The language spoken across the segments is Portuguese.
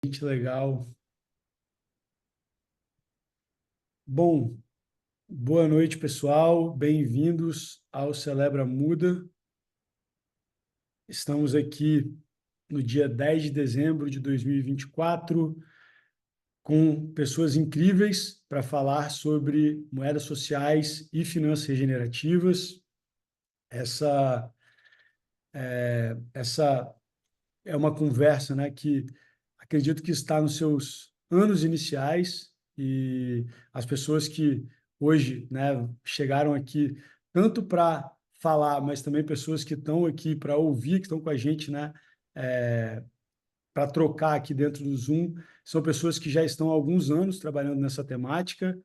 Gente, legal. Bom, boa noite, pessoal. Bem-vindos ao Celebra Muda. Estamos aqui no dia 10 de dezembro de 2024 com pessoas incríveis para falar sobre moedas sociais e finanças regenerativas. Essa é uma conversa, né, que acredito que está nos seus anos iniciais e as pessoas que hoje, né, chegaram aqui tanto para falar, mas também pessoas que estão aqui para ouvir, que estão com a gente, né, para trocar aqui dentro do Zoom, são pessoas que já estão há alguns anos trabalhando nessa temática,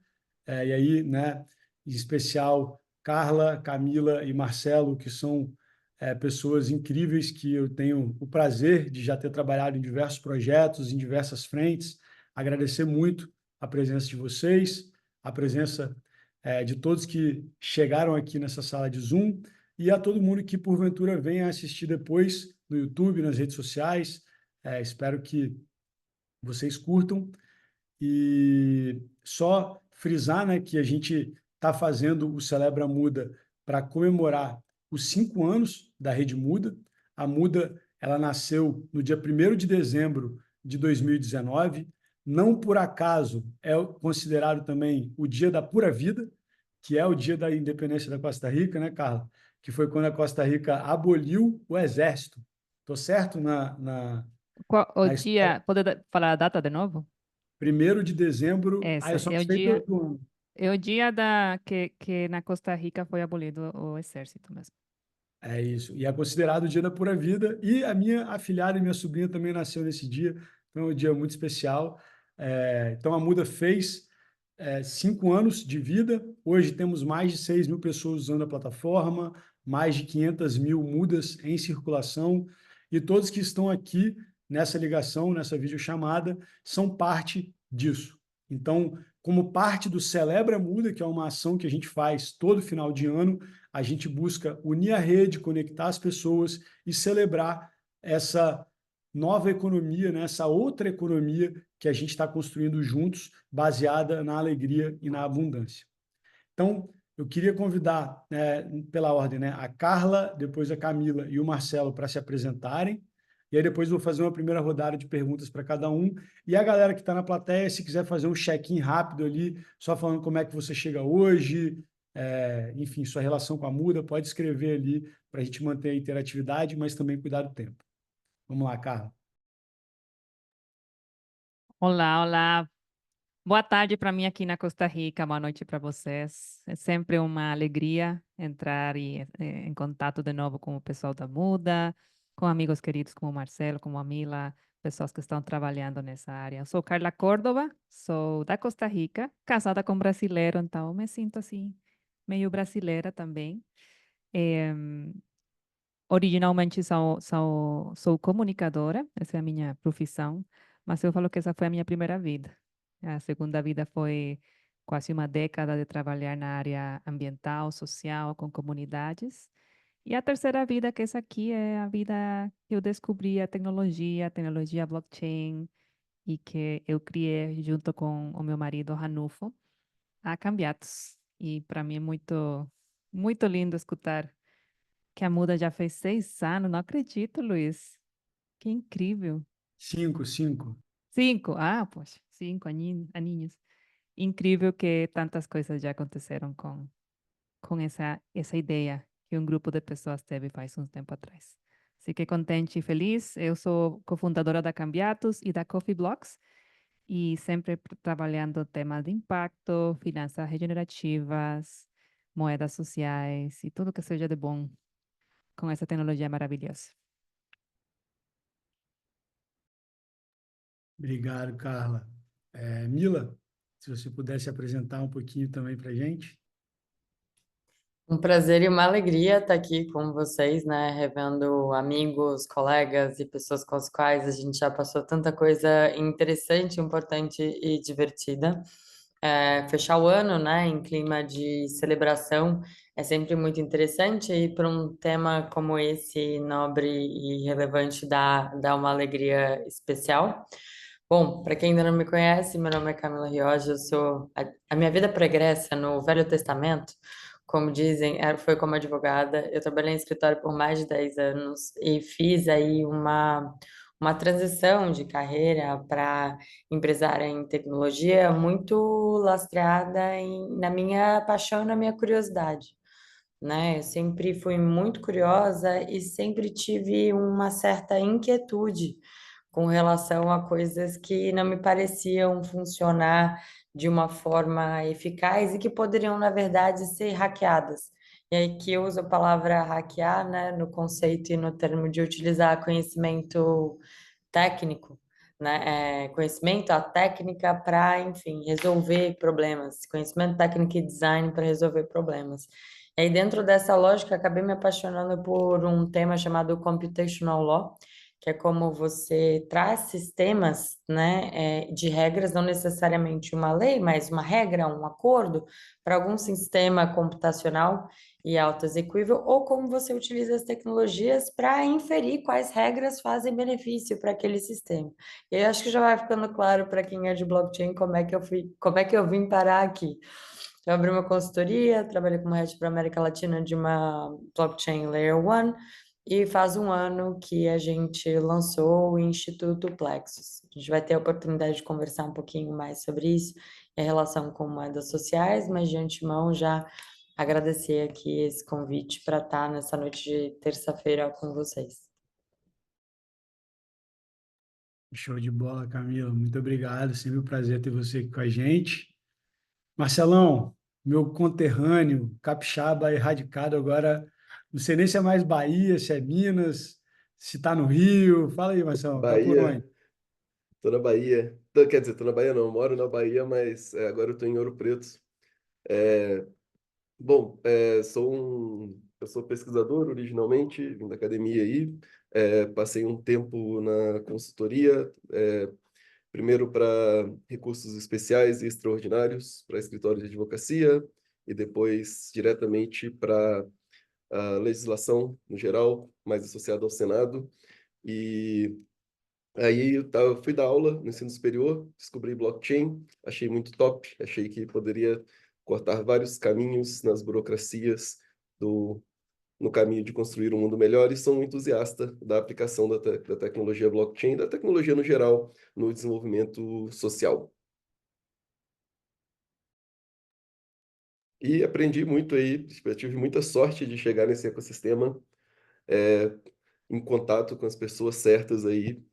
e aí, né, em especial Carla, Camila e Marcelo, que são pessoas incríveis que eu tenho o prazer de já ter trabalhado em diversos projetos, em diversas frentes. Agradecer muito a presença de vocês, a presença de todos que chegaram aqui nessa sala de Zoom e a todo mundo que, porventura, venha assistir depois no YouTube, nas redes sociais. Espero que vocês curtam. E só frisar, né, que a gente está fazendo o Celebra Muda para comemorar os 5 anos da Rede Muda. A Muda, ela nasceu no dia 1º de dezembro de 2019. Não por acaso é considerado também o Dia da Pura Vida, que é o dia da independência da Costa Rica, né, Carla? Que foi quando a Costa Rica aboliu o exército. Estou certo O na história? dia, pode falar a data de novo? 1º de dezembro. Eu Essa, só não sei do ano. é o dia que na Costa Rica foi abolido o exército mesmo. É isso. E é considerado o dia da pura vida. E a minha afilhada e minha sobrinha também nasceu nesse dia. Então é um dia muito especial. Então a Muda fez 5 anos de vida. Hoje temos mais de 6 mil pessoas usando a plataforma, mais de 500 mil mudas em circulação. E todos que estão aqui nessa ligação, nessa videochamada, são parte disso. Então, como parte do Celebra Muda, que é uma ação que a gente faz todo final de ano, a gente busca unir a rede, conectar as pessoas e celebrar essa nova economia, né? Essa outra economia que a gente está construindo juntos, baseada na alegria e na abundância. Então, eu queria convidar, pela ordem, né, a Carla, depois a Camila e o Marcelo para se apresentarem. E aí depois eu vou fazer uma primeira rodada de perguntas para cada um. E a galera que está na plateia, se quiser fazer um check-in rápido ali, só falando como é que você chega hoje, enfim, sua relação com a Muda, pode escrever ali para a gente manter a interatividade, mas também cuidar do tempo. Vamos lá, Carla. Olá, olá. Boa tarde para mim aqui na Costa Rica, boa noite para vocês. É sempre uma alegria entrar em contato de novo com o pessoal da Muda, com amigos queridos como o Marcelo, como a Mila, pessoas que estão trabalhando nessa área. Eu sou Carla Córdova, sou da Costa Rica, casada com brasileiro, então me sinto assim, meio brasileira também. Eh, Originalmente sou comunicadora, essa é a minha profissão, mas eu falo que essa foi a minha primeira vida. A segunda vida foi quase uma década de trabalhar na área ambiental, social, com comunidades. E a terceira vida, que essa aqui é a vida que eu descobri a tecnologia blockchain, e que eu criei junto com o meu marido, Ranulfo, a Cambiatos. E para mim é muito lindo escutar que a Muda já fez 6 anos. Não acredito, Luiz. Que incrível. 5, 5. 5. Ah, poxa, 5 aninhos. Incrível que tantas coisas já aconteceram com essa ideia que um grupo de pessoas teve faz um tempo atrás. Fiquei contente e feliz. Eu sou cofundadora da Cambiatos e da Coffee Blocks e sempre trabalhando temas de impacto, finanças regenerativas, moedas sociais e tudo que seja de bom com essa tecnologia maravilhosa. Obrigado, Carla. Mila, se você pudesse apresentar um pouquinho também para a gente. Um prazer e uma alegria estar aqui com vocês, né? Revendo amigos, colegas e pessoas com as quais a gente já passou tanta coisa interessante, importante e divertida. Fechar o ano, né, em clima de celebração é sempre muito interessante e para um tema como esse, nobre e relevante, dá uma alegria especial. Bom, para quem ainda não me conhece, meu nome é Camila Rioja, eu sou a minha vida pregressa no Velho Testamento, como dizem, foi como advogada. Eu trabalhei em escritório por mais de 10 anos e fiz aí uma transição de carreira para empresária em tecnologia muito lastreada na minha paixão e na minha curiosidade, né? Eu sempre fui muito curiosa e sempre tive uma certa inquietude com relação a coisas que não me pareciam funcionar de uma forma eficaz e que poderiam, na verdade, ser hackeadas. E aí que eu uso a palavra hackear, né, no conceito e no termo de utilizar conhecimento técnico, né, conhecimento, a técnica para, enfim, resolver problemas, conhecimento técnico e design para resolver problemas. E aí, dentro dessa lógica, acabei me apaixonando por um tema chamado Computational Law, que é como você traz sistemas, né, de regras, não necessariamente uma lei, mas uma regra, um acordo, para algum sistema computacional e autoexecuível, ou como você utiliza as tecnologias para inferir quais regras fazem benefício para aquele sistema. E eu acho que já vai ficando claro para quem é de blockchain como é que eu vim parar aqui. Eu abri uma consultoria, trabalhei como head para a América Latina de uma blockchain Layer 1, e faz um ano que a gente lançou o Instituto Plexus. A gente vai ter a oportunidade de conversar um pouquinho mais sobre isso, e a relação com moedas sociais, mas de antemão já agradecer aqui esse convite para estar nessa noite de terça-feira com vocês. Show de bola, Camila. Muito obrigado. Sempre um prazer ter você aqui com a gente. Marcelão, meu conterrâneo, capixaba erradicado agora. Não sei nem se é mais Bahia, se é Minas, se está no Rio. Fala aí, Marcelão, tá por Bahia, onde? tô na Bahia. Quer dizer, tô na Bahia não, moro na Bahia, mas agora eu tô em Ouro Preto. É, bom, eu sou pesquisador originalmente, vim da academia aí. Passei um tempo na consultoria, primeiro para recursos especiais e extraordinários, para escritório de advocacia, e depois diretamente para a legislação no geral, mais associado ao Senado. E aí eu fui dar aula no ensino superior, descobri blockchain, achei muito top, achei que poderia cortar vários caminhos nas burocracias do, no caminho de construir um mundo melhor, e sou um entusiasta da aplicação da tecnologia blockchain, da tecnologia no geral, no desenvolvimento social. E aprendi muito aí, eu tive muita sorte de chegar nesse ecossistema, é, em contato com as pessoas certas aí,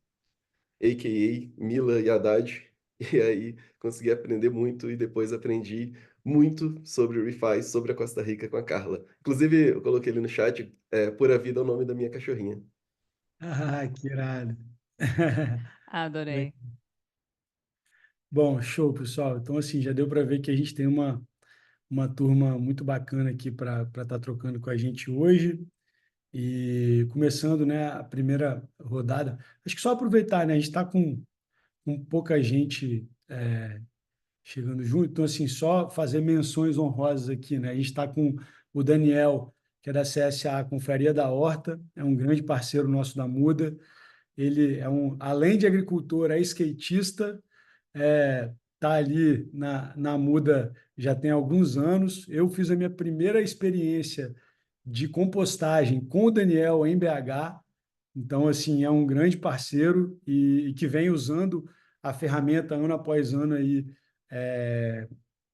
a.k.a. Mila e Haddad, e aí consegui aprender muito e depois aprendi muito sobre o ReFi, sobre a Costa Rica com a Carla. Inclusive, eu coloquei ali no chat, Pura Vida é o nome da minha cachorrinha. Ah, que irado. Adorei. Bom, show, pessoal. Então, assim, já deu para ver que a gente tem uma turma muito bacana aqui para estar trocando com a gente hoje. E começando, né, a primeira rodada. Acho que só aproveitar, né? A gente está com pouca gente chegando junto, então, assim, só fazer menções honrosas aqui, né? A gente está com o Daniel, que é da CSA Confraria da Horta, é um grande parceiro nosso da Muda. Ele além de agricultor, é skatista, tá ali na Muda já tem alguns anos. Eu fiz a minha primeira experiência de compostagem com o Daniel em BH. Então, assim, é um grande parceiro e que vem usando a ferramenta ano após ano aí. é,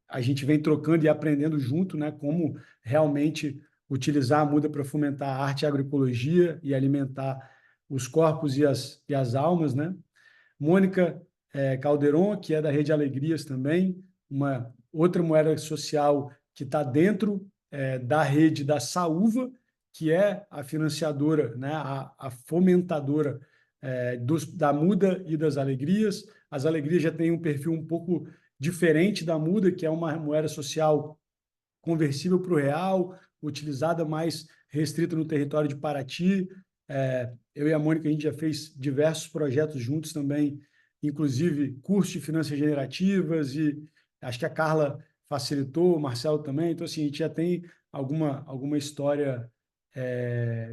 a gente vem trocando e aprendendo junto, né, como realmente utilizar a muda para fomentar a arte e a agroecologia e alimentar os corpos e as almas, né? Mônica Calderon, que é da Rede Alegrias também, uma outra moeda social que está dentro da rede da Saúva, que é a financiadora, né, a fomentadora da Muda e das Alegrias. As Alegrias já têm um perfil um pouco diferente da Muda, que é uma moeda social conversível para o real, utilizada mais restrita no território de Paraty. Eu e a Mônica, a gente já fez diversos projetos juntos também, inclusive curso de finanças generativas, e acho que a Carla facilitou, o Marcelo também. Então, assim, a gente já tem alguma história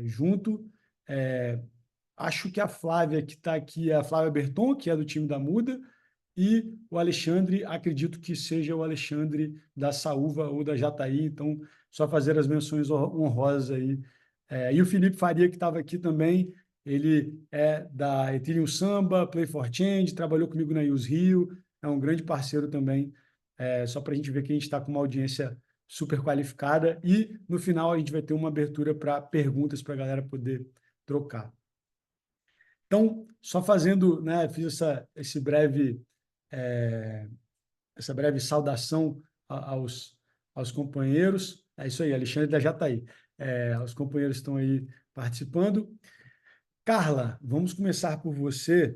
junto. É, Acho que a Flávia, que está aqui, é a Flávia Berton, que é do time da Muda, e o Alexandre, acredito que seja o Alexandre da Saúva ou da Jataí, então só fazer as menções honrosas aí. E o Felipe Faria, que estava aqui também, ele é da Ethereum Samba, Play for Change, trabalhou comigo na Use Rio, é um grande parceiro também, só para a gente ver que a gente está com uma audiência super qualificada, e no final a gente vai ter uma abertura para perguntas para a galera poder trocar. Então, só fazendo, né, fiz essa breve saudação aos companheiros. É isso aí, Alexandre da Jataí. Os companheiros estão aí participando. Carla, vamos começar por você,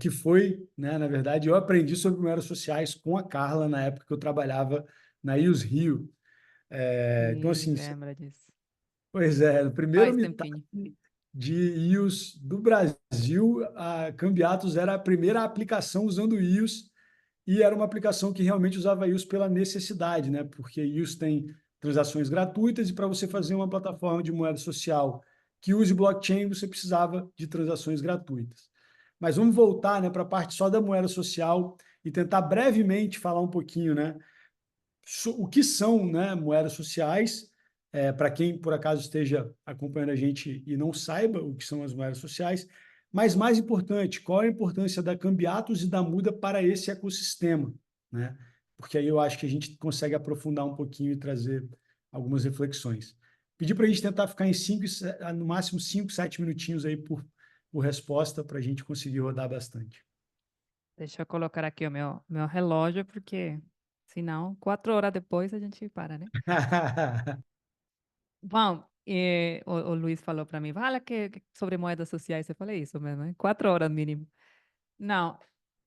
que foi, né, na verdade, eu aprendi sobre moedas sociais com a Carla na época que eu trabalhava na Use Rio. Então, Sim, assim, lembra disso. pois é, no primeiro Faz Meetup tempinho. de IOS do Brasil, a Cambiatos era a primeira aplicação usando IOS, e era uma aplicação que realmente usava IOS pela necessidade, né? Porque IOS tem transações gratuitas, e para você fazer uma plataforma de moeda social que use blockchain, você precisava de transações gratuitas. Mas vamos voltar, né, para a parte só da moeda social e tentar brevemente falar um pouquinho, né, o que são, né, moedas sociais, para quem por acaso esteja acompanhando a gente e não saiba o que são as moedas sociais, mas mais importante, qual é a importância da Cambiatos e da Muda para esse ecossistema, né? Porque aí eu acho que a gente consegue aprofundar um pouquinho e trazer algumas reflexões. Pedir para a gente tentar ficar no máximo 5, 7 minutinhos aí por resposta, para a gente conseguir rodar bastante. Deixa eu colocar aqui o meu relógio, porque senão, 4 horas depois a gente para, né? Bom, o Luiz falou para mim, fala que sobre moedas sociais, eu falei isso mesmo, né? 4 horas mínimo. Não,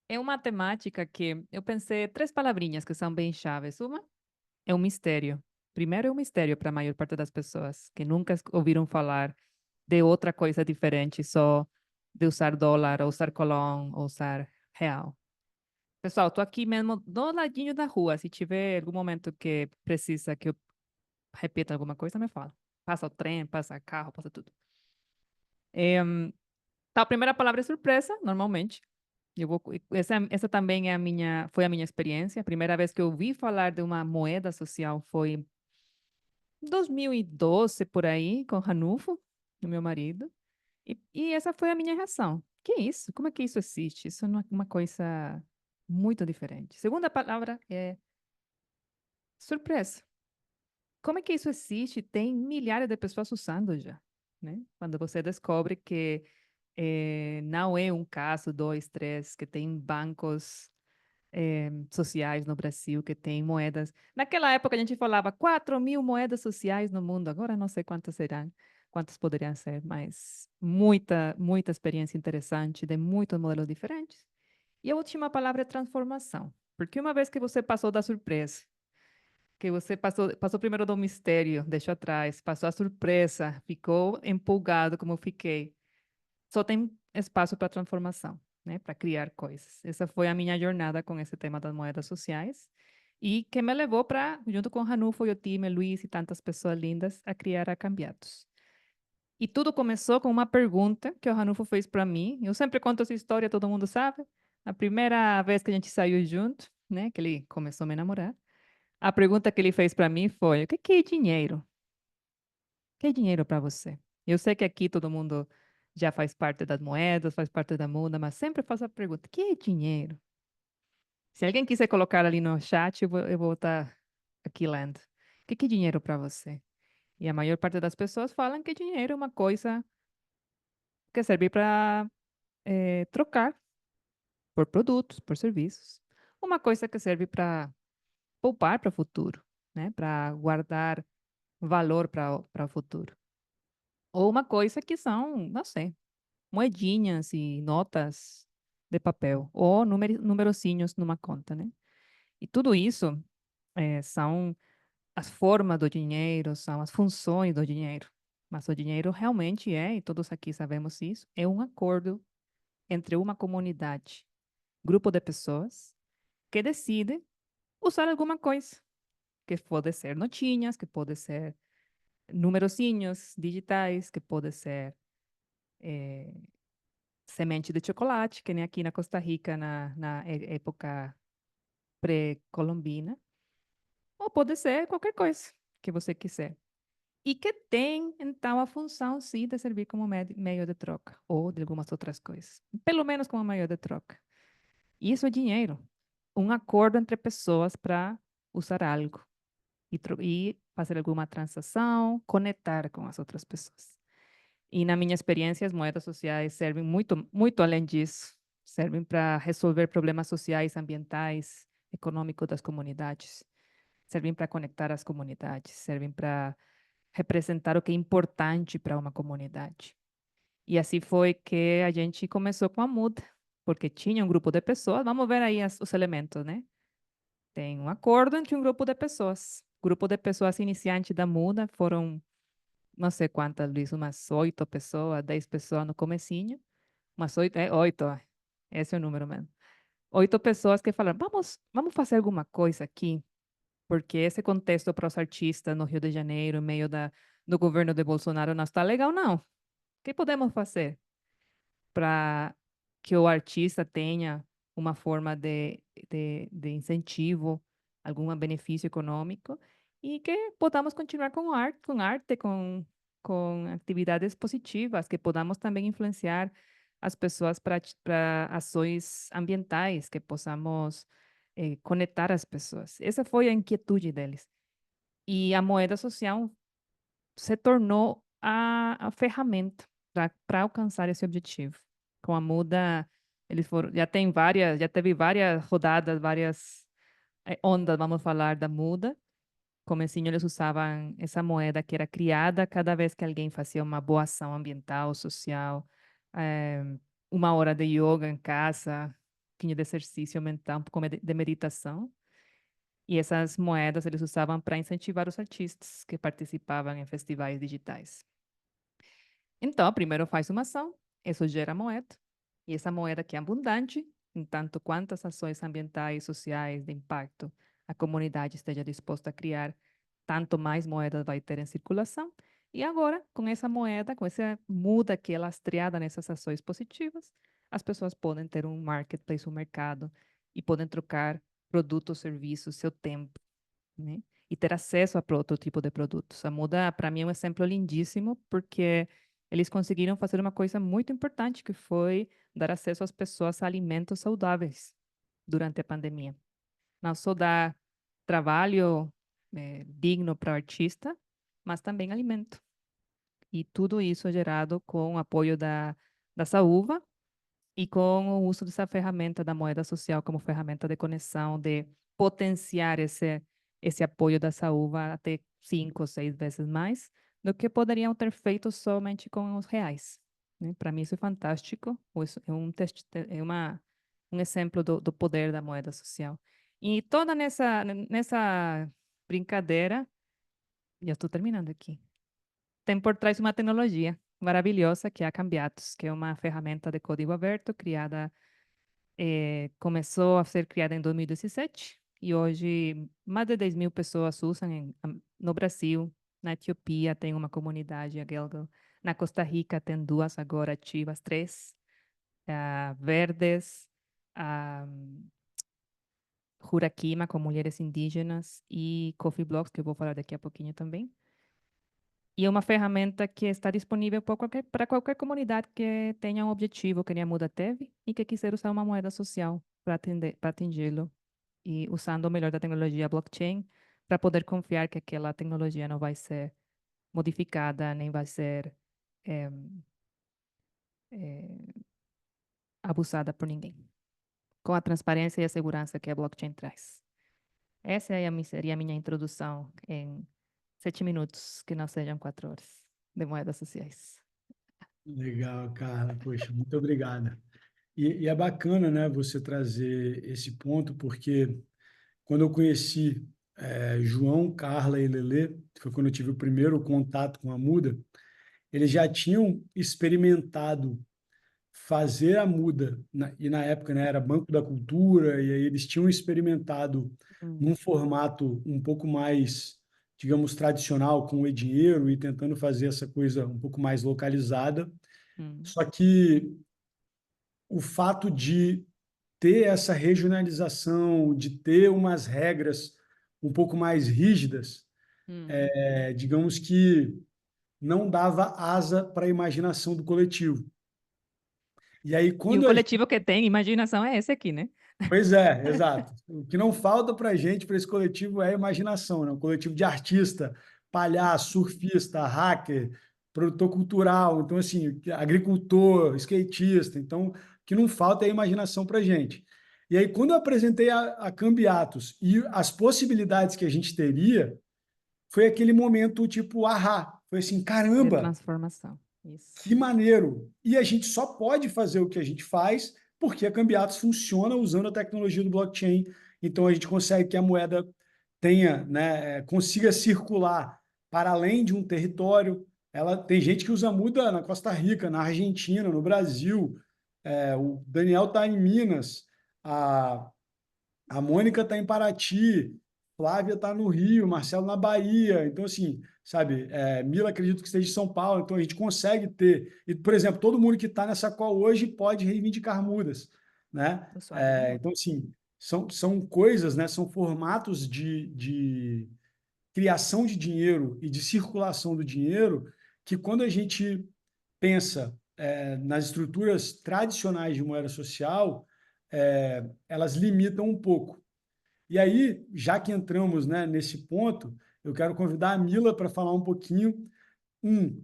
é uma temática que eu pensei 3 palavrinhas que são bem chaves. Uma é um mistério. Primeiro é um mistério para a maior parte das pessoas que nunca ouviram falar de outra coisa diferente, só de usar dólar, ou usar colón, ou usar real. Pessoal, tô aqui mesmo do ladinho da rua. Se tiver algum momento que precisa que eu repita alguma coisa, me fala. Passa o trem, passa carro, passa tudo. Tá, a primeira palavra é surpresa, normalmente. Essa também foi a minha experiência. A primeira vez que eu ouvi falar de uma moeda social foi em 2012, por aí, com Ranulfo, o meu marido. E essa foi a minha reação. Que isso? Como é que isso existe? Isso não é uma coisa muito diferente. Segunda palavra é surpresa. Como é que isso existe? Tem milhares de pessoas usando já, né? Quando você descobre que não é um caso, dois, três, que tem bancos sociais no Brasil, que tem moedas. Naquela época a gente falava 4.000 moedas sociais no mundo, agora não sei quantas serão, quantas poderiam ser, mas muita experiência interessante de muitos modelos diferentes. E a última palavra é transformação, porque uma vez que você passou da surpresa, que você passou primeiro do mistério, deixou atrás, passou a surpresa, ficou empolgado como eu fiquei, só tem espaço para transformação, né? Para criar coisas. Essa foi a minha jornada com esse tema das moedas sociais e que me levou para, junto com Ranulfo e o time, Luiz e tantas pessoas lindas, a criar a Cambiatos. E tudo começou com uma pergunta que o Ranulfo fez para mim. Eu sempre conto essa história, todo mundo sabe. A primeira vez que a gente saiu junto, né? Que ele começou a me namorar. A pergunta que ele fez para mim foi: o que é dinheiro? O que é dinheiro para você? Eu sei que aqui todo mundo já faz parte das moedas, faz parte da muda, mas sempre faço a pergunta: o que é dinheiro? Se alguém quiser colocar ali no chat, eu vou estar aqui lendo. O que é dinheiro para você? E a maior parte das pessoas falam que dinheiro é uma coisa que serve para trocar por produtos, por serviços. Uma coisa que serve para poupar para o futuro, né? Para guardar valor para o futuro. Ou uma coisa que são, não sei, moedinhas e notas de papel, ou numerocinhos numa conta, né? E tudo isso são as formas do dinheiro, são as funções do dinheiro. Mas o dinheiro realmente e todos aqui sabemos isso, é um acordo entre uma comunidade, grupo de pessoas, que decide usar alguma coisa, que pode ser notinhas, que pode ser numerocinhos digitais, que pode ser semente de chocolate, que nem aqui na Costa Rica, na época pré-colombina, ou pode ser qualquer coisa que você quiser. E que tem, então, a função, sim, de servir como meio de troca, ou de algumas outras coisas. Pelo menos como meio de troca. Isso é dinheiro. Um acordo entre pessoas para usar algo e fazer alguma transação, conectar com as outras pessoas. E na minha experiência, as moedas sociais servem muito, muito além disso. Servem para resolver problemas sociais, ambientais, econômicos das comunidades. Servem para conectar as comunidades. Servem para representar o que é importante para uma comunidade. E assim foi que a gente começou com a muda, porque tinha um grupo de pessoas. Vamos ver aí os elementos, né? Tem um acordo entre um grupo de pessoas. O grupo de pessoas iniciantes da muda foram, não sei quantas, Luiz, umas 8 pessoas, 10 pessoas no comecinho. Umas 8, 8, esse é o número mesmo. 8 pessoas que falaram, vamos fazer alguma coisa aqui, porque esse contexto para os artistas no Rio de Janeiro, no meio do governo de Bolsonaro, não está legal, não. O que podemos fazer para que o artista tenha uma forma de incentivo, algum benefício econômico, e que podamos continuar com atividades positivas, que podamos também influenciar as pessoas para ações ambientais, que possamos conectar as pessoas. Essa foi a inquietude deles. E a moeda social se tornou a ferramenta para alcançar esse objetivo. Com a muda, eles foram, já teve várias rodadas, várias ondas, vamos falar, da muda. Comecinho eles usavam essa moeda que era criada cada vez que alguém fazia uma boa ação ambiental, social, eh, 1 hora de yoga em casa, um pouquinho de exercício mental, um pouco de meditação. E essas moedas eles usavam para incentivar os artistas que participavam em festivais digitais. Então, primeiro faz uma ação, isso gera moeda, e essa moeda que é abundante, em tanto quantas ações ambientais, sociais, de impacto a comunidade esteja disposta a criar, tanto mais moedas vai ter em circulação. E agora, com essa moeda, com essa muda que é lastreada nessas ações positivas, as pessoas podem ter um marketplace, um mercado, e podem trocar produtos, serviços, seu tempo, né? E ter acesso a outro tipo de produtos. A Muda, para mim, é um exemplo lindíssimo, porque eles conseguiram fazer uma coisa muito importante, que foi dar acesso às pessoas a alimentos saudáveis durante a pandemia. Não só dar trabalho digno para o artista, mas também alimento. E tudo isso é gerado com o apoio da Saúva e com o uso dessa ferramenta da moeda social como ferramenta de conexão, de potenciar esse apoio da Saúva até 5 ou 6 vezes mais do que poderiam ter feito somente com os reais, né? Para mim isso é fantástico, isso é um exemplo do poder da moeda social. E toda nessa brincadeira, já estou terminando aqui, tem por trás uma tecnologia maravilhosa que é a Cambiatos, que é uma ferramenta de código aberto começou a ser criada em 2017 e hoje mais de 10 mil pessoas usam no Brasil. Na Etiópia tem uma comunidade, a Gelgel. Na Costa Rica tem 2 agora ativas, 3. Verdes, a Juraquima com mulheres indígenas e Coffee Blocks, que eu vou falar daqui a pouquinho também. E é uma ferramenta que está disponível para qualquer comunidade que tenha um objetivo, que nem a Muda teve, e que quiser usar uma moeda social para atingi-lo, e usando o melhor da tecnologia blockchain, para poder confiar que aquela tecnologia não vai ser modificada, nem vai ser eh, eh, abusada por ninguém, com a transparência e a segurança que a blockchain traz. Essa seria a minha introdução em 7 minutos, que não sejam 4 horas, de moedas sociais. Legal, Carla. Poxa, muito obrigada. E é bacana, né, você trazer esse ponto, porque quando eu conheci João, Carla e Lelê, foi quando eu tive o primeiro contato com a Muda, eles já tinham experimentado fazer a muda, e na época, né, era Banco da Cultura, e aí eles tinham experimentado num formato um pouco mais, digamos, tradicional, com o e-dinheiro, e tentando fazer essa coisa um pouco mais localizada, Só que o fato de ter essa regionalização, de ter umas regras um pouco mais rígidas, digamos que não dava asa para a imaginação do coletivo. E aí, E o quando coletivo que tem imaginação é esse aqui, né? Pois é, exato. O que não falta para a gente, para esse coletivo, é imaginação, né? Um coletivo de artista, palhaço, surfista, hacker, produtor cultural, então, assim, agricultor, skatista. Então, o que não falta é imaginação para a gente. E aí, quando eu apresentei a Cambiatos e as possibilidades que a gente teria, foi aquele momento tipo, ahá. Foi assim, De caramba, transformação. Isso. que maneiro! E a gente só pode fazer o que a gente faz porque a Cambiatos funciona usando a tecnologia do blockchain. Então a gente consegue que a moeda tenha, né, consiga circular para além de um território. Ela tem gente que usa muda na Costa Rica, na Argentina, no Brasil. O Daniel está em Minas, a, a Mônica está em Paraty, Flávia está no Rio, Marcelo na Bahia. Então, assim, sabe, Mila acredito que esteja em São Paulo. Então, a gente consegue ter. E, por exemplo, todo mundo que está nessa call hoje pode reivindicar mudas, né? Usuário novo. Então, assim, são coisas, né? São formatos de criação de dinheiro e de circulação do dinheiro que, quando a gente pensa nas estruturas tradicionais de moeda social, elas limitam um pouco. E aí, já que entramos, né, nesse ponto, eu quero convidar a Mila para falar um pouquinho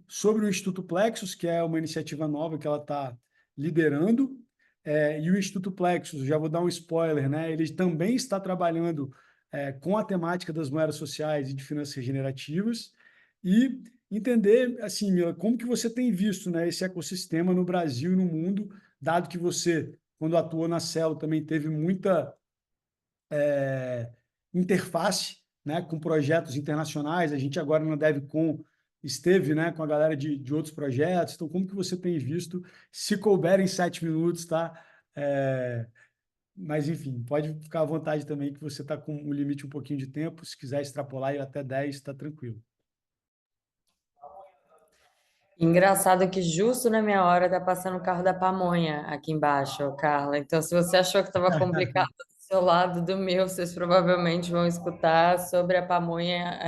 sobre o Instituto Plexus, que é uma iniciativa nova que ela está liderando, e o Instituto Plexus, já vou dar um spoiler, né, ele também está trabalhando com a temática das moedas sociais e de finanças regenerativas, e entender, assim, Mila, como que você tem visto, né, esse ecossistema no Brasil e no mundo, dado que você, quando atuou na Celo, também teve muita interface, né, com projetos internacionais. A gente agora na DevCon esteve, né, com a galera de outros projetos. Então, como que você tem visto? Se couber em 7 minutos, tá? Mas, enfim, pode ficar à vontade também, que você está com um limite um pouquinho de tempo. Se quiser extrapolar e até 10, está tranquilo. Engraçado que justo na minha hora tá passando o carro da pamonha aqui embaixo, Carla. Então, se você achou que estava complicado do seu lado, do meu, vocês provavelmente vão escutar sobre a pamonha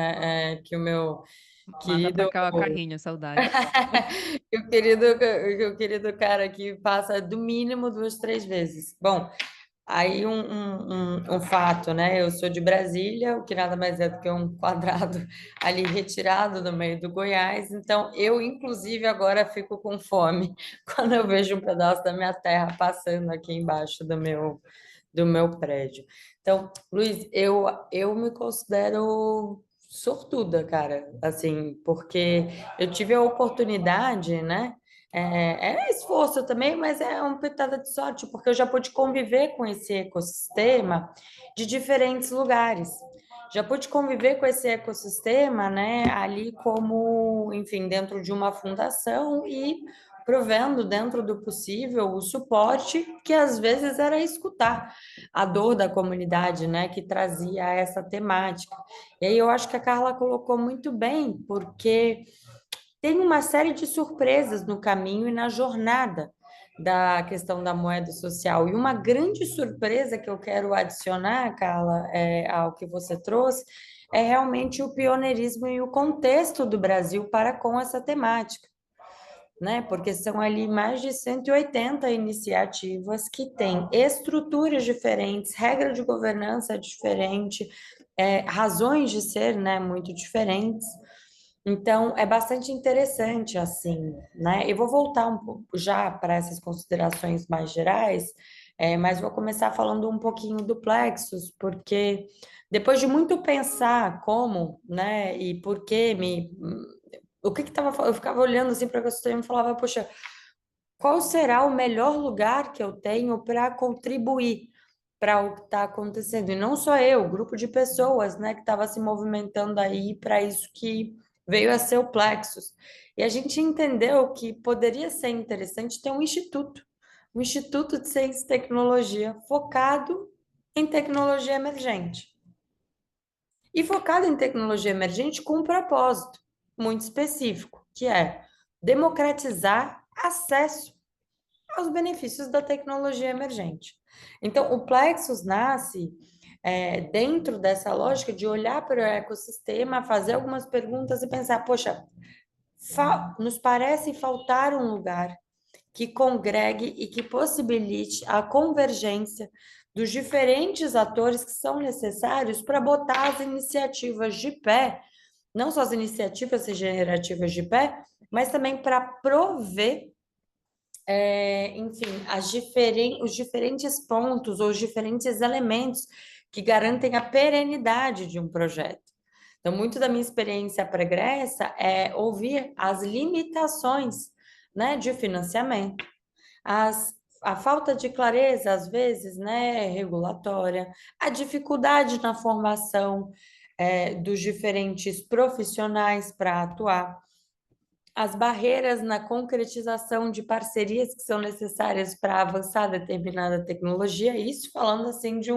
que o meu Manda para querido cá o carrinho, saudades. que o querido cara aqui passa do mínimo 2, 3 vezes. Bom, aí um fato, né? Eu sou de Brasília, o que nada mais é do que um quadrado ali retirado no meio do Goiás. Então, eu, inclusive, agora fico com fome quando eu vejo um pedaço da minha terra passando aqui embaixo do meu prédio. Então, Luiz, eu me considero sortuda, cara, assim, porque eu tive a oportunidade, né? É esforço também, mas é uma pitada de sorte, porque eu já pude conviver com esse ecossistema de diferentes lugares. Já pude conviver com esse ecossistema, né, ali como, enfim, dentro de uma fundação e provendo, dentro do possível, o suporte que às vezes era escutar a dor da comunidade, né, que trazia essa temática. E aí eu acho que a Carla colocou muito bem, porque tem uma série de surpresas no caminho e na jornada da questão da moeda social. E uma grande surpresa que eu quero adicionar, Carla, ao que você trouxe, é realmente o pioneirismo e o contexto do Brasil para com essa temática, né? Porque são ali mais de 180 iniciativas que têm estruturas diferentes, regra de governança diferente, razões de ser, né, muito diferentes. Então, é bastante interessante, assim, né? Eu vou voltar um pouco já para essas considerações mais gerais, mas vou começar falando um pouquinho do Plexus, porque depois de muito pensar como, né, e por que o que estava, eu ficava olhando assim para o ecossistema e falava, poxa, qual será o melhor lugar que eu tenho para contribuir para o que está acontecendo? E não só eu, o grupo de pessoas, né, que estava se movimentando aí para isso que veio a ser o Plexus. E a gente entendeu que poderia ser interessante ter um instituto de ciência e tecnologia focado em tecnologia emergente. E focado em tecnologia emergente com um propósito muito específico, que é democratizar acesso aos benefícios da tecnologia emergente. Então, o Plexus nasce dentro dessa lógica de olhar para o ecossistema, fazer algumas perguntas e pensar, poxa, nos parece faltar um lugar que congregue e que possibilite a convergência dos diferentes atores que são necessários para botar as iniciativas de pé, não só as iniciativas regenerativas de pé, mas também para prover, enfim, os diferentes pontos ou os diferentes elementos que garantem a perenidade de um projeto. Então, muito da minha experiência pregressa é ouvir as limitações, né, de financiamento, a falta de clareza, às vezes, né, regulatória, a dificuldade na formação dos diferentes profissionais para atuar, as barreiras na concretização de parcerias que são necessárias para avançar determinada tecnologia, isso falando assim de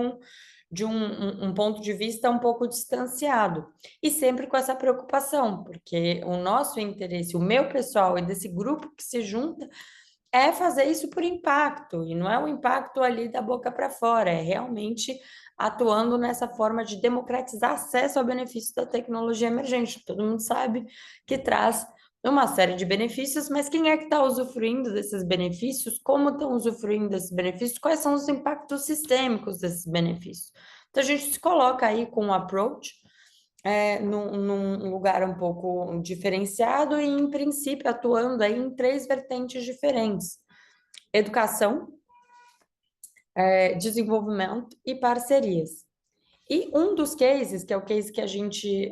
um ponto de vista um pouco distanciado, e sempre com essa preocupação, porque o nosso interesse, o meu pessoal e desse grupo que se junta, é fazer isso por impacto, e não é um impacto ali da boca para fora, é realmente atuando nessa forma de democratizar acesso ao benefício da tecnologia emergente. Todo mundo sabe que traz uma série de benefícios, mas quem é que está usufruindo desses benefícios? Como estão usufruindo desses benefícios? Quais são os impactos sistêmicos desses benefícios? Então, a gente se coloca aí com um approach num lugar um pouco diferenciado e, em princípio, atuando aí em 3 vertentes diferentes: educação, desenvolvimento e parcerias. E um dos cases, que é o case que a gente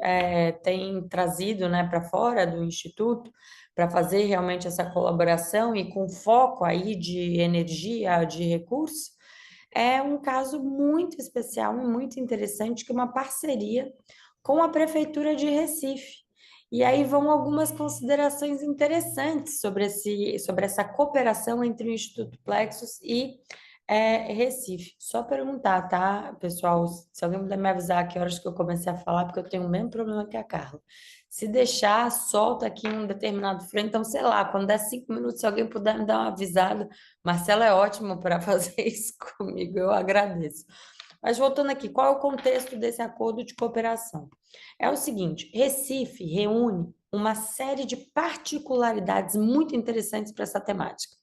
tem trazido, né, para fora do Instituto, para fazer realmente essa colaboração e com foco aí de energia, de recursos, é um caso muito especial e muito interessante, que é uma parceria com a Prefeitura de Recife. E aí vão algumas considerações interessantes sobre essa cooperação entre o Instituto Plexus e Recife. Só perguntar, tá, pessoal? Se alguém puder me avisar que horas que eu comecei a falar, porque eu tenho o mesmo problema que a Carla. Se deixar, solta aqui um determinado frame. Então, sei lá, quando der 5 minutos, se alguém puder me dar uma avisada. Marcelo é ótimo para fazer isso comigo, eu agradeço. Mas voltando aqui, qual é o contexto desse acordo de cooperação? É o seguinte: Recife reúne uma série de particularidades muito interessantes para essa temática.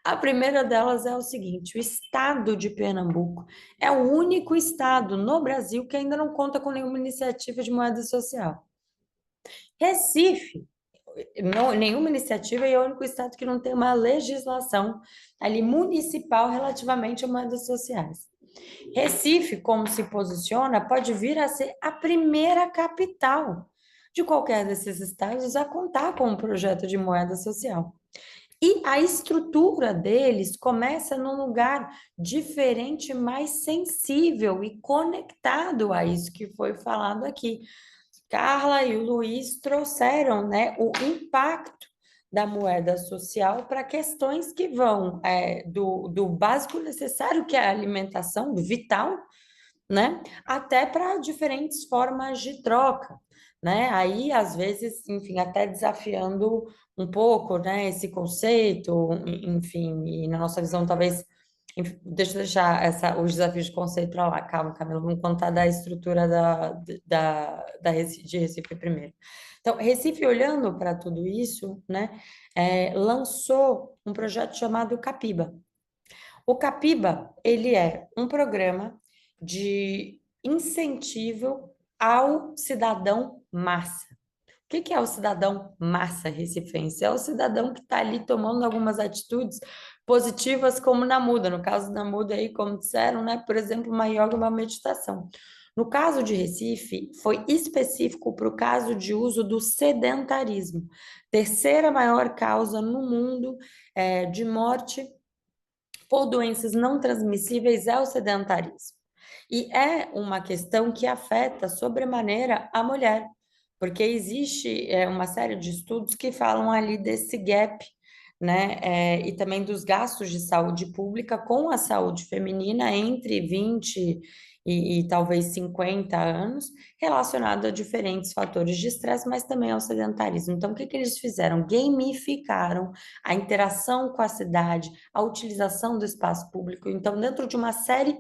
A primeira delas é o seguinte: o estado de Pernambuco é o único estado no Brasil que ainda não conta com nenhuma iniciativa de moeda social. Recife, nenhuma iniciativa, e é o único estado que não tem uma legislação ali municipal relativamente a moedas sociais. Recife, como se posiciona, pode vir a ser a primeira capital de qualquer desses estados a contar com um projeto de moeda social. E a estrutura deles começa num lugar diferente, mais sensível e conectado a isso que foi falado aqui. Carla e o Luiz trouxeram, né, o impacto da moeda social para questões que vão do básico necessário, que é a alimentação, vital, né, até para diferentes formas de troca, né? Aí, às vezes, enfim, até desafiando um pouco, né, esse conceito, enfim, e na nossa visão, talvez, deixa eu deixar os desafios de conceito para lá. Calma, Camila, vamos contar da estrutura de Recife primeiro. Então, Recife, olhando para tudo isso, né, lançou um projeto chamado Capiba. O Capiba, ele é um programa de incentivo ao cidadão massa. O que é o cidadão massa recifense? É o cidadão que está ali tomando algumas atitudes positivas, como na muda. No caso da muda aí, como disseram, né? Por exemplo, uma yoga, uma meditação. No caso de Recife, foi específico para o caso de uso do sedentarismo, terceira maior causa no mundo de morte por doenças não transmissíveis é o sedentarismo. E é uma questão que afeta sobremaneira a mulher, porque existe uma série de estudos que falam ali desse gap, né, e também dos gastos de saúde pública com a saúde feminina entre 20 e talvez 50 anos, relacionado a diferentes fatores de estresse, mas também ao sedentarismo. Então, o que que eles fizeram? Gamificaram a interação com a cidade, a utilização do espaço público. Então, dentro de uma série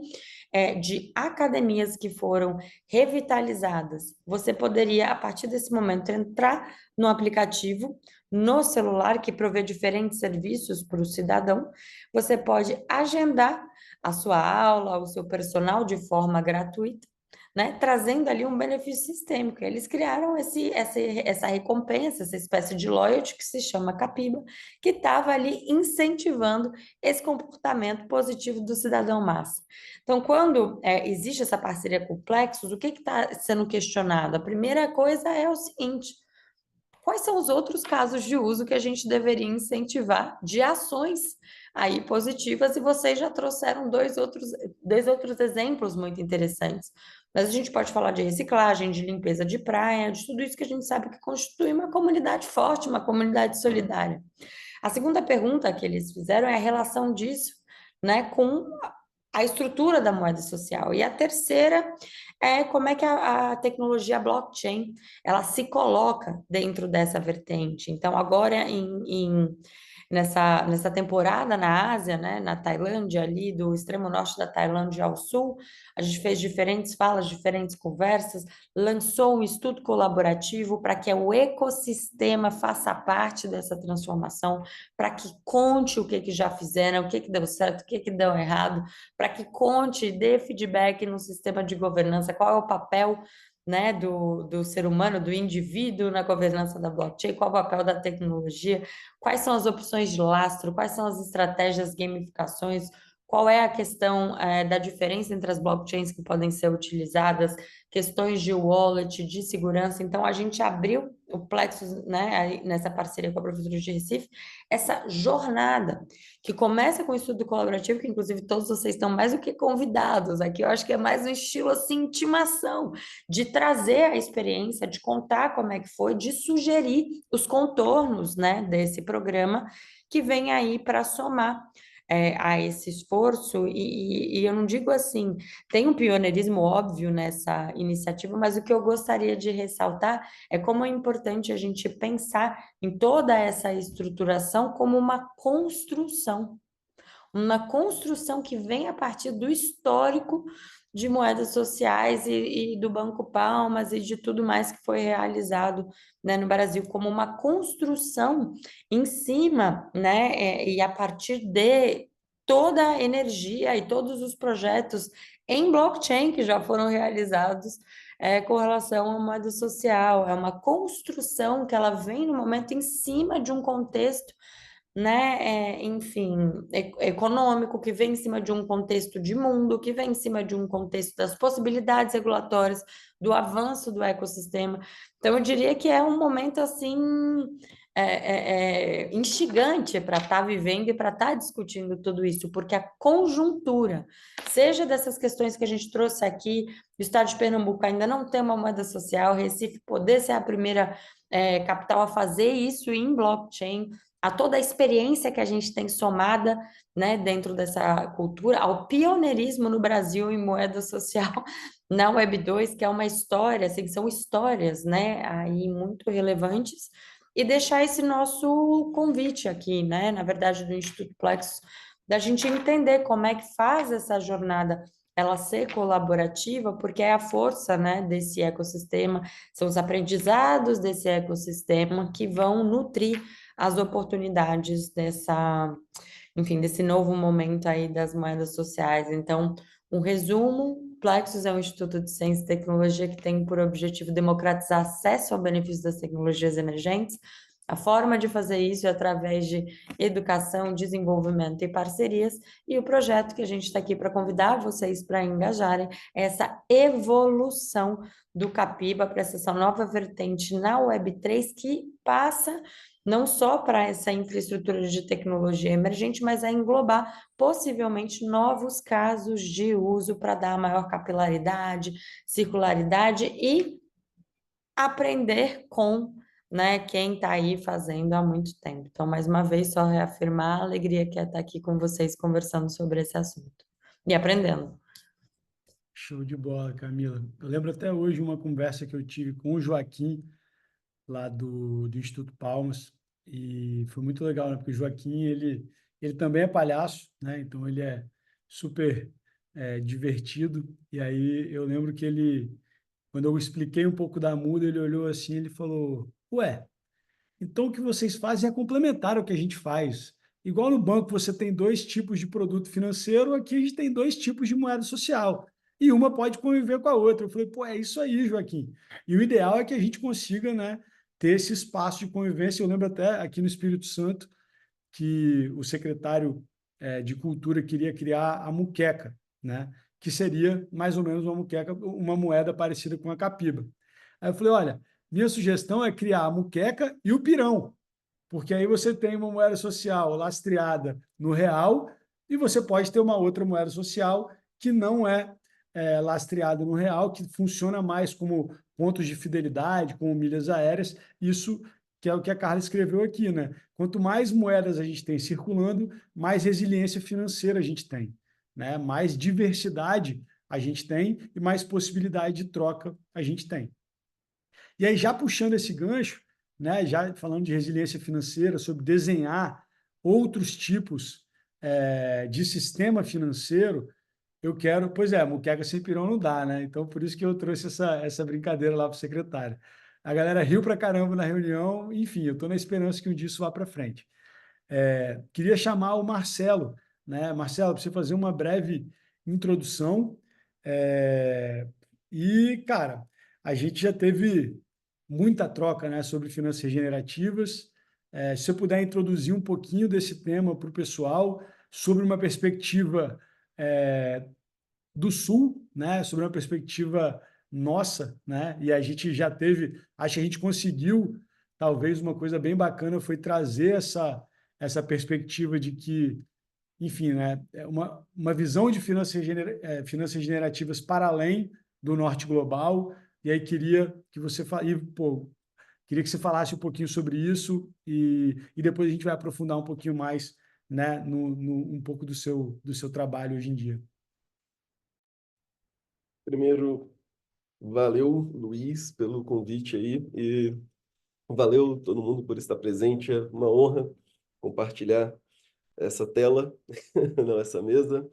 de academias que foram revitalizadas, você poderia, a partir desse momento, entrar no aplicativo, no celular, que provê diferentes serviços para o cidadão. Você pode agendar a sua aula, o seu personal de forma gratuita, né, trazendo ali um benefício sistêmico. Eles criaram essa recompensa, essa espécie de loyalty que se chama Capiba, que estava ali incentivando esse comportamento positivo do cidadão massa. Então, quando existe essa parceria com o Plexus, o que está sendo questionado? A primeira coisa é o seguinte: quais são os outros casos de uso que a gente deveria incentivar de ações aí positivas? E vocês já trouxeram dois outros exemplos muito interessantes. Mas a gente pode falar de reciclagem, de limpeza de praia, de tudo isso que a gente sabe que constitui uma comunidade forte, uma comunidade solidária. A segunda pergunta que eles fizeram é a relação disso, né, com a estrutura da moeda social. E a terceira é como é que a tecnologia blockchain ela se coloca dentro dessa vertente. Então, agora nessa temporada na Ásia, né, na Tailândia, ali do extremo norte da Tailândia ao sul, a gente fez diferentes falas, diferentes conversas, lançou um estudo colaborativo para que o ecossistema faça parte dessa transformação, para que conte o que já fizeram, o que deu certo, o que deu errado, para que conte, dê feedback no sistema de governança, qual é o papel, né, do ser humano, do indivíduo na governança da blockchain, qual é o papel da tecnologia, quais são as opções de lastro, quais são as estratégias, gamificações, qual é a questão da diferença entre as blockchains que podem ser utilizadas, questões de wallet, de segurança. Então, a gente abriu o Plexus, né, nessa parceria com a Prefeitura de Recife, essa jornada que começa com o estudo colaborativo, que inclusive todos vocês estão mais do que convidados. Aqui eu acho que é mais um estilo assim, intimação, de trazer a experiência, de contar como é que foi, de sugerir os contornos, né, desse programa que vem aí para somar a esse esforço, e eu não digo assim, tem um pioneirismo óbvio nessa iniciativa, mas o que eu gostaria de ressaltar é como é importante a gente pensar em toda essa estruturação como uma construção que vem a partir do histórico de moedas sociais e do Banco Palmas e de tudo mais que foi realizado, né, no Brasil, como uma construção em cima, né, e a partir de toda a energia e todos os projetos em blockchain que já foram realizados com relação à moeda social. É uma construção que ela vem no momento em cima de um contexto, né, enfim, econômico, que vem em cima de um contexto de mundo, que vem em cima de um contexto das possibilidades regulatórias, do avanço do ecossistema. Então, eu diria que é um momento, assim, instigante para estar vivendo e para estar discutindo tudo isso, porque a conjuntura, seja dessas questões que a gente trouxe aqui, o estado de Pernambuco ainda não tem uma moeda social, Recife poder ser a primeira capital a fazer isso em blockchain, a toda a experiência que a gente tem somada, né, dentro dessa cultura, ao pioneirismo no Brasil em moeda social na Web2, que é uma história, assim, são histórias, né, aí muito relevantes, e deixar esse nosso convite aqui, né, na verdade, do Instituto Plexus, da gente entender como é que faz essa jornada ela ser colaborativa, porque é a força, né, desse ecossistema, são os aprendizados desse ecossistema que vão nutrir as oportunidades enfim, desse novo momento aí das moedas sociais. Então, um resumo: Plexus é um instituto de ciência e tecnologia que tem por objetivo democratizar acesso ao benefício das tecnologias emergentes. A forma de fazer isso é através de educação, desenvolvimento e parcerias, e o projeto que a gente está aqui para convidar vocês para engajarem é essa evolução do Capiba para essa nova vertente na Web3 que passa não só para essa infraestrutura de tecnologia emergente, mas a englobar possivelmente novos casos de uso para dar maior capilaridade, circularidade e aprender com, né, quem está aí fazendo há muito tempo. Então, mais uma vez, só reafirmar a alegria que é estar aqui com vocês conversando sobre esse assunto e aprendendo. Show de bola, Camila. Eu lembro até hoje uma conversa que eu tive com o Joaquim, lá do Instituto Palmas, e foi muito legal, né? Porque o Joaquim, ele também é palhaço, né? Então ele é super divertido, e aí eu lembro que ele, quando eu expliquei um pouco da muda, ele olhou assim, ele falou, ué, então, o que vocês fazem é complementar o que a gente faz. Igual no banco você tem dois tipos de produto financeiro, aqui a gente tem dois tipos de moeda social. E uma pode conviver com a outra. Eu falei, pô, é isso aí, Joaquim. E o ideal é que a gente consiga, né, ter esse espaço de convivência. Eu lembro até aqui no Espírito Santo que o secretário de Cultura queria criar a muqueca, né, que seria mais ou menos uma muqueca, uma moeda parecida com a capiba. Aí eu falei, olha, minha sugestão é criar a muqueca e o pirão, porque aí você tem uma moeda social lastreada no real e você pode ter uma outra moeda social que não é lastreada no real, que funciona mais como pontos de fidelidade, como milhas aéreas. Isso que é o que a Carla escreveu aqui, né? Quanto mais moedas a gente tem circulando, mais resiliência financeira a gente tem, né? Mais diversidade a gente tem e mais possibilidade de troca a gente tem. E aí, já puxando esse gancho, né, já falando de resiliência financeira, sobre desenhar outros tipos de sistema financeiro, eu quero, pois é, muqueca sem pirão não dá, né? Então, por isso que eu trouxe essa brincadeira lá para o secretário. A galera riu para caramba na reunião, enfim, eu estou na esperança que um dia isso vá para frente. Queria chamar o Marcelo, né? Marcelo, para você fazer uma breve introdução. E, cara, a gente já teve muita troca, né, sobre finanças regenerativas. Se você puder introduzir um pouquinho desse tema para o pessoal, sobre uma perspectiva do Sul, né, sobre uma perspectiva nossa, né, e a gente já teve, acho que a gente conseguiu, talvez uma coisa bem bacana foi trazer essa perspectiva de que, enfim, né, uma visão de finanças generativas para além do norte global, e aí queria que você queria que você falasse um pouquinho sobre isso e depois a gente vai aprofundar um pouquinho mais, né, um pouco do seu trabalho hoje em dia. Primeiro, valeu, Luiz, pelo convite aí e valeu todo mundo por estar presente. É uma honra compartilhar essa tela, não essa mesa.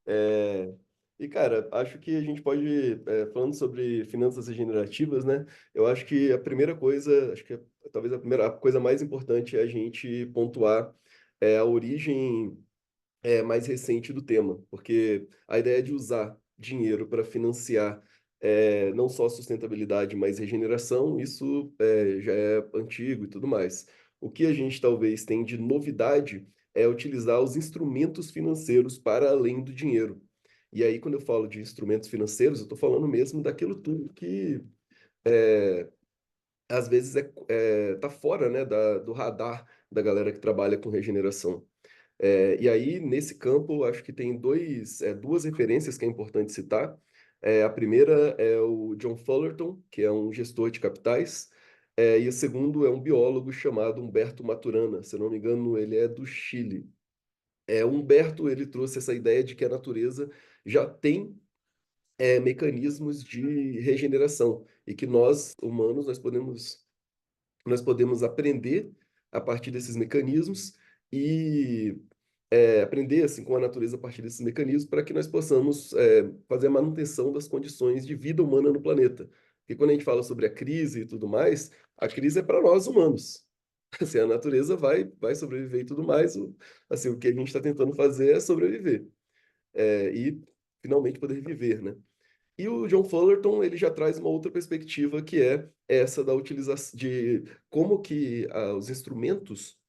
É, E, cara, acho que a gente pode, falando sobre finanças regenerativas, né? Eu acho que a primeira coisa, acho que talvez a coisa mais importante é a gente pontuar a origem mais recente do tema, porque a ideia de usar dinheiro para financiar não só sustentabilidade, mas regeneração, isso já é antigo e tudo mais. O que a gente talvez tem de novidade é utilizar os instrumentos financeiros para além do dinheiro. E aí, quando eu falo de instrumentos financeiros, eu estou falando mesmo daquilo tudo que às vezes tá fora, né, do radar da galera que trabalha com regeneração. E aí, nesse campo, acho que tem duas referências que é importante citar. A primeira é o John Fullerton, que é um gestor de capitais, e o segundo é um biólogo chamado Humberto Maturana. Se eu não me engano, ele é do Chile. O Humberto, ele trouxe essa ideia de que a natureza já tem mecanismos de regeneração e que nós, humanos, nós podemos aprender a partir desses mecanismos e aprender assim com a natureza a partir desses mecanismos para que nós possamos fazer a manutenção das condições de vida humana no planeta. Porque quando a gente fala sobre a crise e tudo mais, a crise é para nós humanos. Assim, a natureza vai sobreviver e tudo mais. Assim, o que a gente está tentando fazer é sobreviver e finalmente poder viver, né? E o John Fullerton, ele já traz uma outra perspectiva que é essa da utilização de como que os instrumentos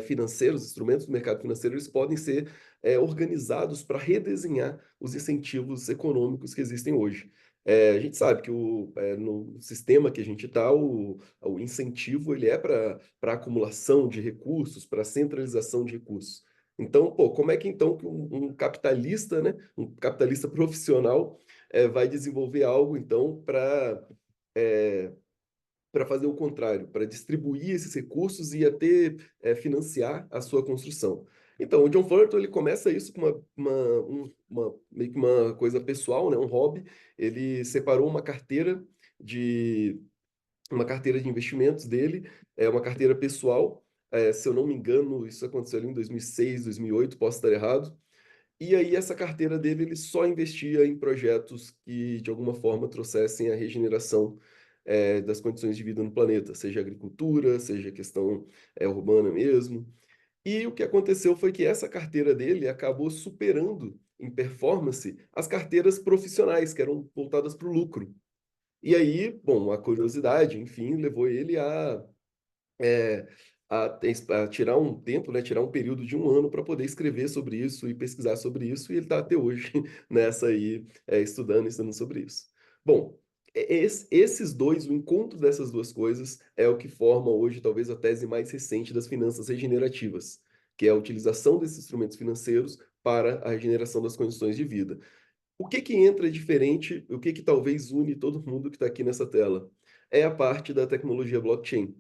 financeiros, instrumentos do mercado financeiro, eles podem ser organizados para redesenhar os incentivos econômicos que existem hoje. A gente sabe que no sistema que a gente está, o incentivo ele é para acumulação de recursos, para centralização de recursos. Então, pô, como é que então que um capitalista, né, um capitalista profissional, vai desenvolver algo então para fazer o contrário, para distribuir esses recursos e até financiar a sua construção. Então, o John Fullerton, ele começa isso com meio que uma coisa pessoal, né? Um hobby. Ele separou de uma carteira de investimentos dele, uma carteira pessoal. Se eu não me engano, isso aconteceu ali em 2006, 2008, posso estar errado. E aí, essa carteira dele, ele só investia em projetos que, de alguma forma, trouxessem a regeneração, das condições de vida no planeta, seja agricultura, seja questão, urbana mesmo. E o que aconteceu foi que essa carteira dele acabou superando em performance as carteiras profissionais, que eram voltadas para o lucro. E aí, bom, a curiosidade, enfim, levou ele é, a tirar um tempo, né, tirar um período de um ano para poder escrever sobre isso e pesquisar sobre isso, e ele está até hoje nessa aí, estudando sobre isso. Bom, esses dois, o encontro dessas duas coisas é o que forma hoje talvez a tese mais recente das finanças regenerativas, que é a utilização desses instrumentos financeiros para a regeneração das condições de vida. O que que entra diferente, o que que talvez une todo mundo que está aqui nessa tela? É a parte da tecnologia blockchain,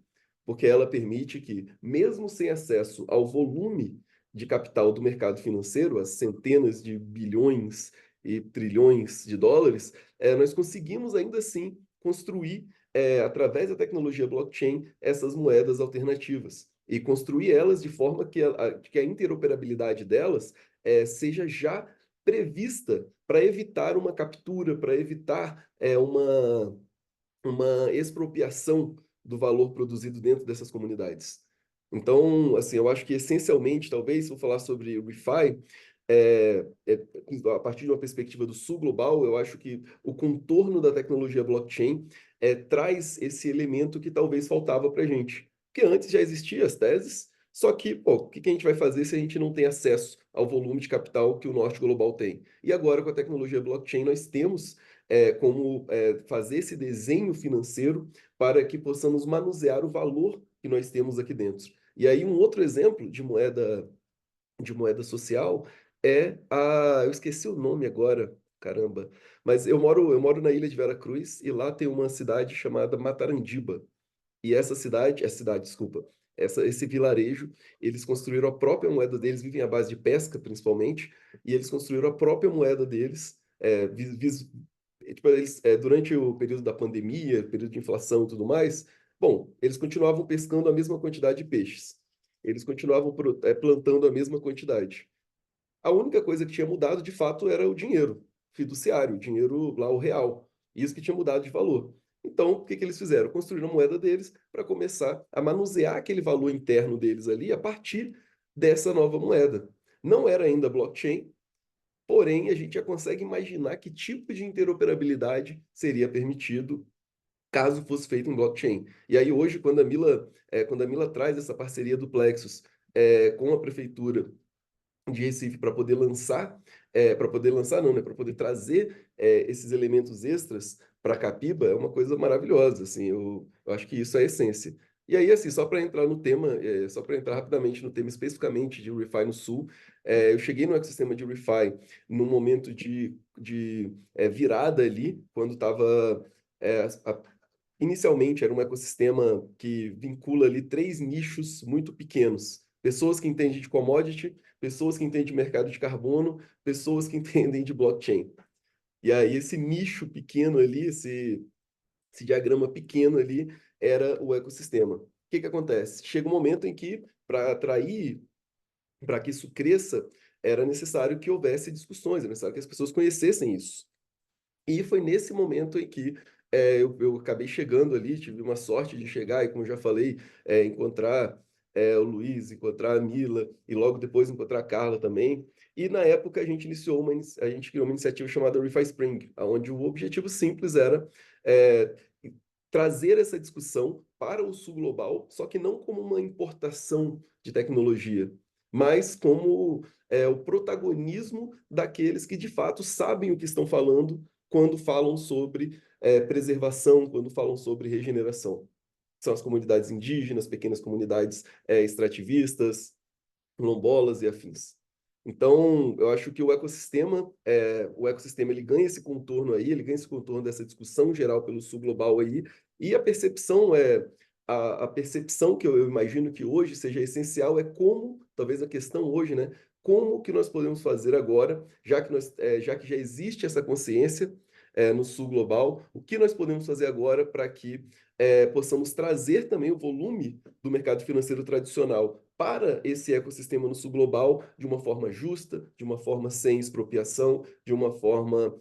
porque ela permite que, mesmo sem acesso ao volume de capital do mercado financeiro, as centenas de bilhões e trilhões de dólares, nós conseguimos ainda assim construir, através da tecnologia blockchain, essas moedas alternativas. E construir elas de forma que a interoperabilidade delas seja já prevista para evitar uma captura, para evitar uma expropriação do valor produzido dentro dessas comunidades. Então, assim, eu acho que essencialmente, talvez, se eu falar sobre o ReFi, a partir de uma perspectiva do sul global, eu acho que o contorno da tecnologia blockchain traz esse elemento que talvez faltava para a gente. Porque antes já existiam as teses, só que, pô, o que que a gente vai fazer se a gente não tem acesso ao volume de capital que o norte global tem? E agora, com a tecnologia blockchain, nós temos como fazer esse desenho financeiro para que possamos manusear o valor que nós temos aqui dentro. E aí, um outro exemplo de moeda social eu esqueci o nome agora, caramba, mas eu moro na ilha de Veracruz e lá tem uma cidade chamada Matarandiba. E desculpa, esse vilarejo, eles construíram a própria moeda deles, vivem à base de pesca, principalmente, e eles construíram a própria moeda deles, tipo, durante o período da pandemia, período de inflação e tudo mais, bom, eles continuavam pescando a mesma quantidade de peixes, eles continuavam plantando a mesma quantidade. A única coisa que tinha mudado, de fato, era o dinheiro fiduciário, o dinheiro lá, o real. Isso que tinha mudado de valor. Então, o que que eles fizeram? Construíram a moeda deles para começar a manusear aquele valor interno deles ali a partir dessa nova moeda. Não era ainda blockchain, porém, a gente já consegue imaginar que tipo de interoperabilidade seria permitido caso fosse feito em blockchain. E aí, hoje, quando a Mila traz essa parceria do Plexus com a prefeitura de Recife para poder lançar não, né, para poder trazer esses elementos extras para Capiba é uma coisa maravilhosa, assim, eu acho que isso é a essência. E aí, assim, só para entrar no tema, só para entrar rapidamente no tema especificamente de ReFi no Sul, eu cheguei no ecossistema de ReFi num momento de virada ali, quando estava inicialmente era um ecossistema que vincula ali três nichos muito pequenos. Pessoas que entendem de commodity, pessoas que entendem de mercado de carbono, pessoas que entendem de blockchain. E aí esse nicho pequeno ali, esse diagrama pequeno ali, era o ecossistema. O que que acontece? Chega um momento em que, para atrair, para que isso cresça, era necessário que houvesse discussões, era necessário que as pessoas conhecessem isso. E foi nesse momento em que eu acabei chegando ali, tive uma sorte de chegar e, como já falei, encontrar o Luiz, encontrar a Mila e logo depois encontrar a Carla também. E na época a gente criou uma iniciativa chamada ReFi Spring, onde o objetivo simples era é, trazer essa discussão para o sul global, só que não como uma importação de tecnologia, mas como o protagonismo daqueles que de fato sabem o que estão falando quando falam sobre preservação, quando falam sobre regeneração. São as comunidades indígenas, pequenas comunidades extrativistas, quilombolas e afins. Então, eu acho que o ecossistema ele ganha esse contorno aí, ele ganha esse contorno dessa discussão geral pelo sul global aí, e a percepção a percepção que eu imagino que hoje seja essencial é como, talvez a questão hoje, né? Como que nós podemos fazer agora, já que já existe essa consciência no Sul Global, o que nós podemos fazer agora para que possamos trazer também o volume do mercado financeiro tradicional para esse ecossistema no Sul Global de uma forma justa, de uma forma sem expropriação, de uma forma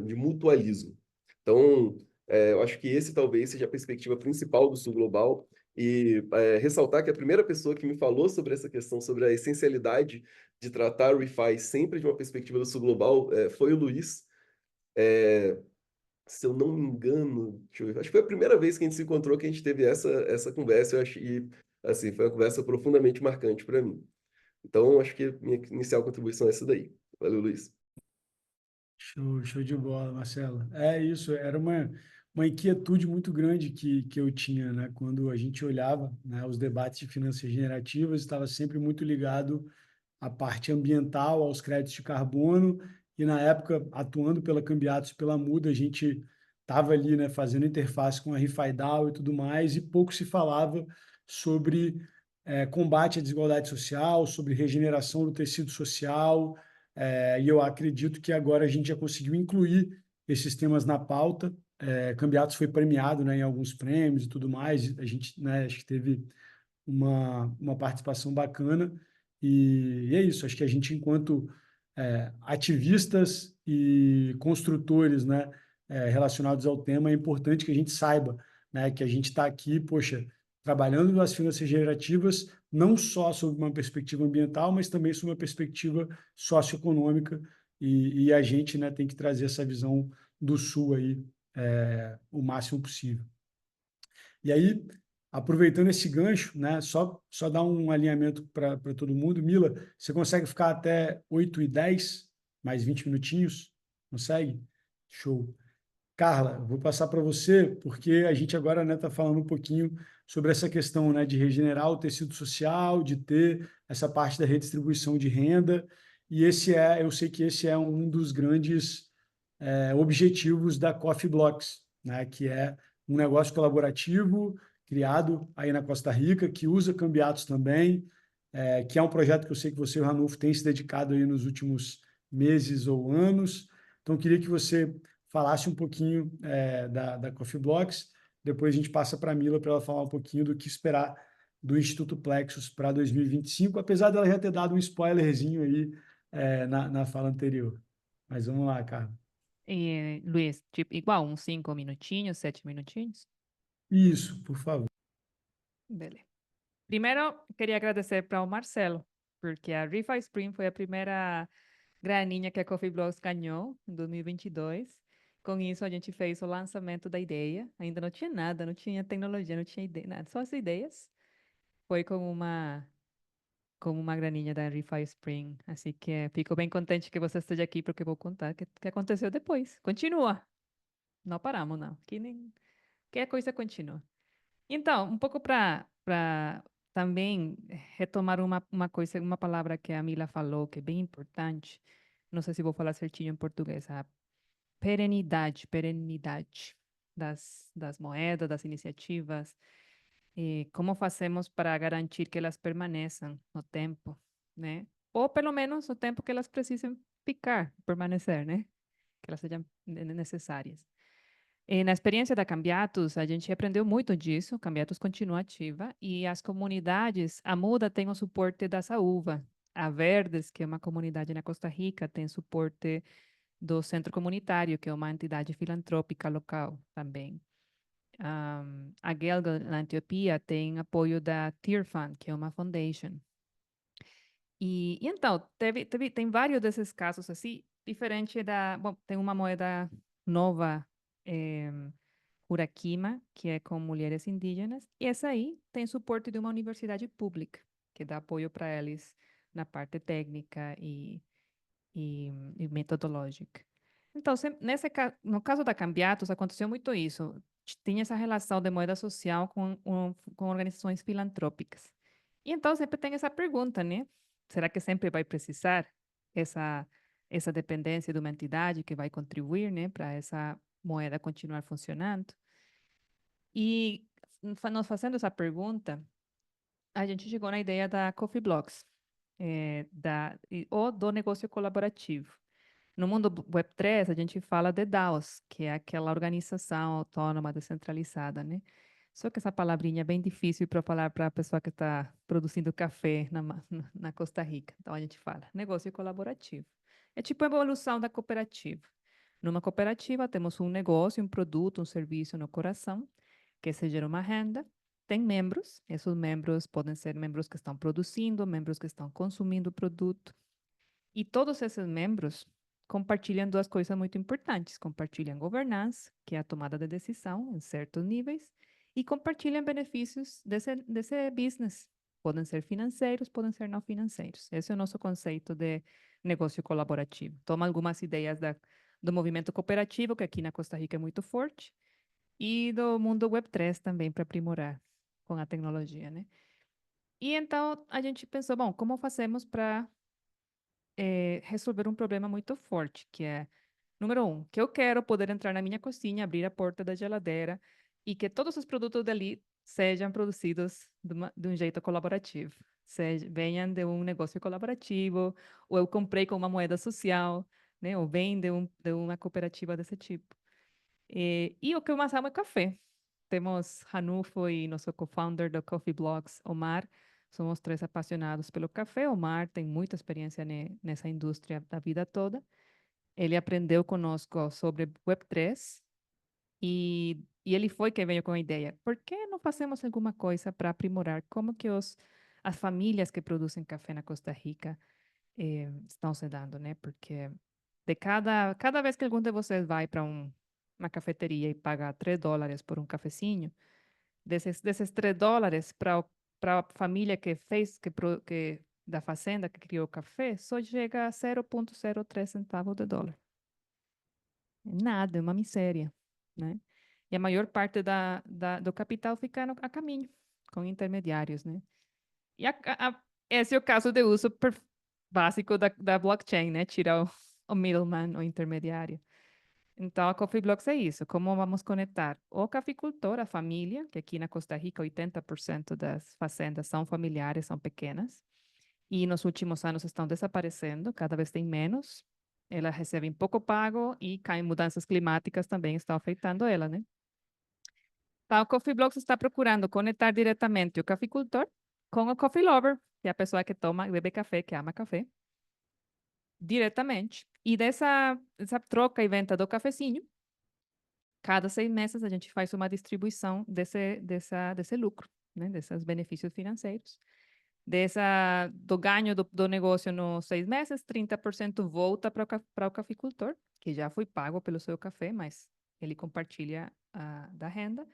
de mutualismo. Então, eu acho que esse talvez seja a perspectiva principal do Sul Global e ressaltar que a primeira pessoa que me falou sobre essa questão, sobre a essencialidade de tratar o refi sempre de uma perspectiva do Sul Global, foi o Luiz. Se eu não me engano, acho que foi a primeira vez que a gente se encontrou que a gente teve essa conversa, eu acho, e assim, foi uma conversa profundamente marcante para mim. Então, acho que minha inicial contribuição é essa daí. Valeu, Luiz. Show de bola, Marcelo. É isso, era uma inquietude muito grande que eu tinha, né? Quando a gente olhava, né, os debates de finanças regenerativas, estava sempre muito ligado à parte ambiental, aos créditos de carbono, e na época, atuando pela Cambiatos e pela Muda, a gente estava ali, né, fazendo interface com a RefiDAO e tudo mais, e pouco se falava sobre combate à desigualdade social, sobre regeneração do tecido social, e eu acredito que agora a gente já conseguiu incluir esses temas na pauta. Cambiatos foi premiado, né, em alguns prêmios e tudo mais. A gente, né, acho que teve uma participação bacana. E é isso. Acho que a gente, enquanto ativistas e construtores, né, relacionados ao tema, é importante que a gente saiba, né, que a gente está aqui, poxa, trabalhando nas finanças generativas, não só sob uma perspectiva ambiental, mas também sob uma perspectiva socioeconômica, e a gente, né, tem que trazer essa visão do Sul aí o máximo possível. E aí, aproveitando esse gancho, né, só dar um alinhamento para todo mundo. Mila, você consegue ficar até 8h10, mais 20 minutinhos? Consegue? Show. Carla, eu vou passar para você, porque a gente agora, né, está falando um pouquinho sobre essa questão, né, de regenerar o tecido social, de ter essa parte da redistribuição de renda, e eu sei que esse é um dos grandes objetivos da Coffee Blocks, né, que é um negócio colaborativo criado aí na Costa Rica, que usa Cambiatos também, que é um projeto que eu sei que você e o Ranulfo têm se dedicado aí nos últimos meses ou anos. Então, eu queria que você falasse um pouquinho da Coffee Blocks, depois a gente passa para a Mila para ela falar um pouquinho do que esperar do Instituto Plexus para 2025, apesar dela já ter dado um spoilerzinho aí na fala anterior. Mas vamos lá, cara. Luiz, tipo, igual, uns 5 minutinhos, 7 minutinhos? Isso, por favor. Beleza. Primeiro, queria agradecer para o Marcelo, porque a Refi Spring foi a primeira graninha que a Coffee Blogs ganhou em 2022. Com isso, a gente fez o lançamento da ideia. Ainda não tinha nada, não tinha tecnologia, não tinha ideia, nada, só as ideias. Foi como uma graninha da Refi Spring. Assim que fico bem contente que você esteja aqui, porque eu vou contar o que aconteceu depois. Continua. Não paramos, não. Que a coisa continua. Então, um pouco para também retomar uma coisa, uma palavra que a Mila falou, que é bem importante. Não sei se vou falar certinho em português. A perenidade das moedas, das iniciativas. E como fazemos para garantir que elas permaneçam no tempo, né? Ou pelo menos o tempo que elas precisem ficar, permanecer, né? Que elas sejam necessárias. E na experiência da Cambiatos, a gente aprendeu muito disso. Cambiatos continua ativa e as comunidades, a Muda tem o suporte da Saúva. A Verdes, que é uma comunidade na Costa Rica, tem suporte do Centro Comunitário, que é uma entidade filantrópica local também. A Gelga, na Etiópia, tem apoio da Tear Fund, que é uma foundation. E então, tem vários desses casos assim, diferente bom, tem uma moeda nova, Uraquima, que é com mulheres indígenas, e essa aí tem suporte de uma universidade pública, que dá apoio para eles na parte técnica e metodológica. Então, no caso da Cambiatos, aconteceu muito isso. Tinha essa relação de moeda social com organizações filantrópicas. E então sempre tem essa pergunta, né? Será que sempre vai precisar essa dependência de uma entidade que vai contribuir, né, para essa moeda continuar funcionando? E nós fazendo essa pergunta, a gente chegou na ideia da Coffee Blocks, ou do negócio colaborativo. No mundo Web3, a gente fala de DAOs, que é aquela organização autônoma descentralizada, né? Só que essa palavrinha é bem difícil para falar para a pessoa que está produzindo café na Costa Rica. Então a gente fala negócio colaborativo. É tipo a evolução da cooperativa. Numa cooperativa temos um negócio, um produto, um serviço no coração, que se gera uma renda. Tem membros, esses membros podem ser membros que estão produzindo, membros que estão consumindo o produto. E todos esses membros compartilham duas coisas muito importantes. Compartilham governança, que é a tomada de decisão em certos níveis, e compartilham benefícios desse business. Podem ser financeiros, podem ser não financeiros. Esse é o nosso conceito de negócio colaborativo. Toma algumas ideias do movimento cooperativo, que aqui na Costa Rica é muito forte, e do mundo Web3 também, para aprimorar com a tecnologia, né? E então a gente pensou, bom, como fazemos para resolver um problema muito forte, que é, número um, que eu quero poder entrar na minha cozinha, abrir a porta da geladeira e que todos os produtos dali sejam produzidos de um jeito colaborativo, venham de um negócio colaborativo, ou eu comprei com uma moeda social, né, ou vem de uma cooperativa desse tipo. E o que mais amo é café. Temos Ranulfo e nosso co-founder do Coffee Blogs, Omar. Somos três apaixonados pelo café. Omar tem muita experiência nessa indústria da vida toda. Ele aprendeu conosco sobre Web3 e ele foi quem veio com a ideia. Por que não fazemos alguma coisa para aprimorar como que as famílias que produzem café na Costa Rica estão se dando, né? Porque cada vez que algum de vocês vai para uma cafeteria e paga $3 por um cafezinho, desses $3 para a família que fez, da fazenda que criou o café, só chega a 0,03 centavos de dólar. É nada, é uma miséria, né? E a maior parte do capital fica a caminho, com intermediários, né? E esse é o caso de uso básico da blockchain, né? Tirar o middleman, o intermediário. Então, a Coffee Blocks é isso. Como vamos conectar o caficultor, a família, que aqui na Costa Rica 80% das fazendas são familiares, são pequenas, e nos últimos anos estão desaparecendo, cada vez tem menos. Elas recebem pouco pago e caem mudanças climáticas também estão afetando ela, né? Então, o Coffee Blocks está procurando conectar diretamente o caficultor com o coffee lover, que é a pessoa que toma e bebe café, que ama café, diretamente. E dessa troca e venda do cafezinho, cada 6 meses a gente faz uma distribuição desse lucro, né? Desses benefícios financeiros. Do ganho do negócio nos 6 meses, 30% volta para o caficultor, que já foi pago pelo seu café, mas ele compartilha da renda.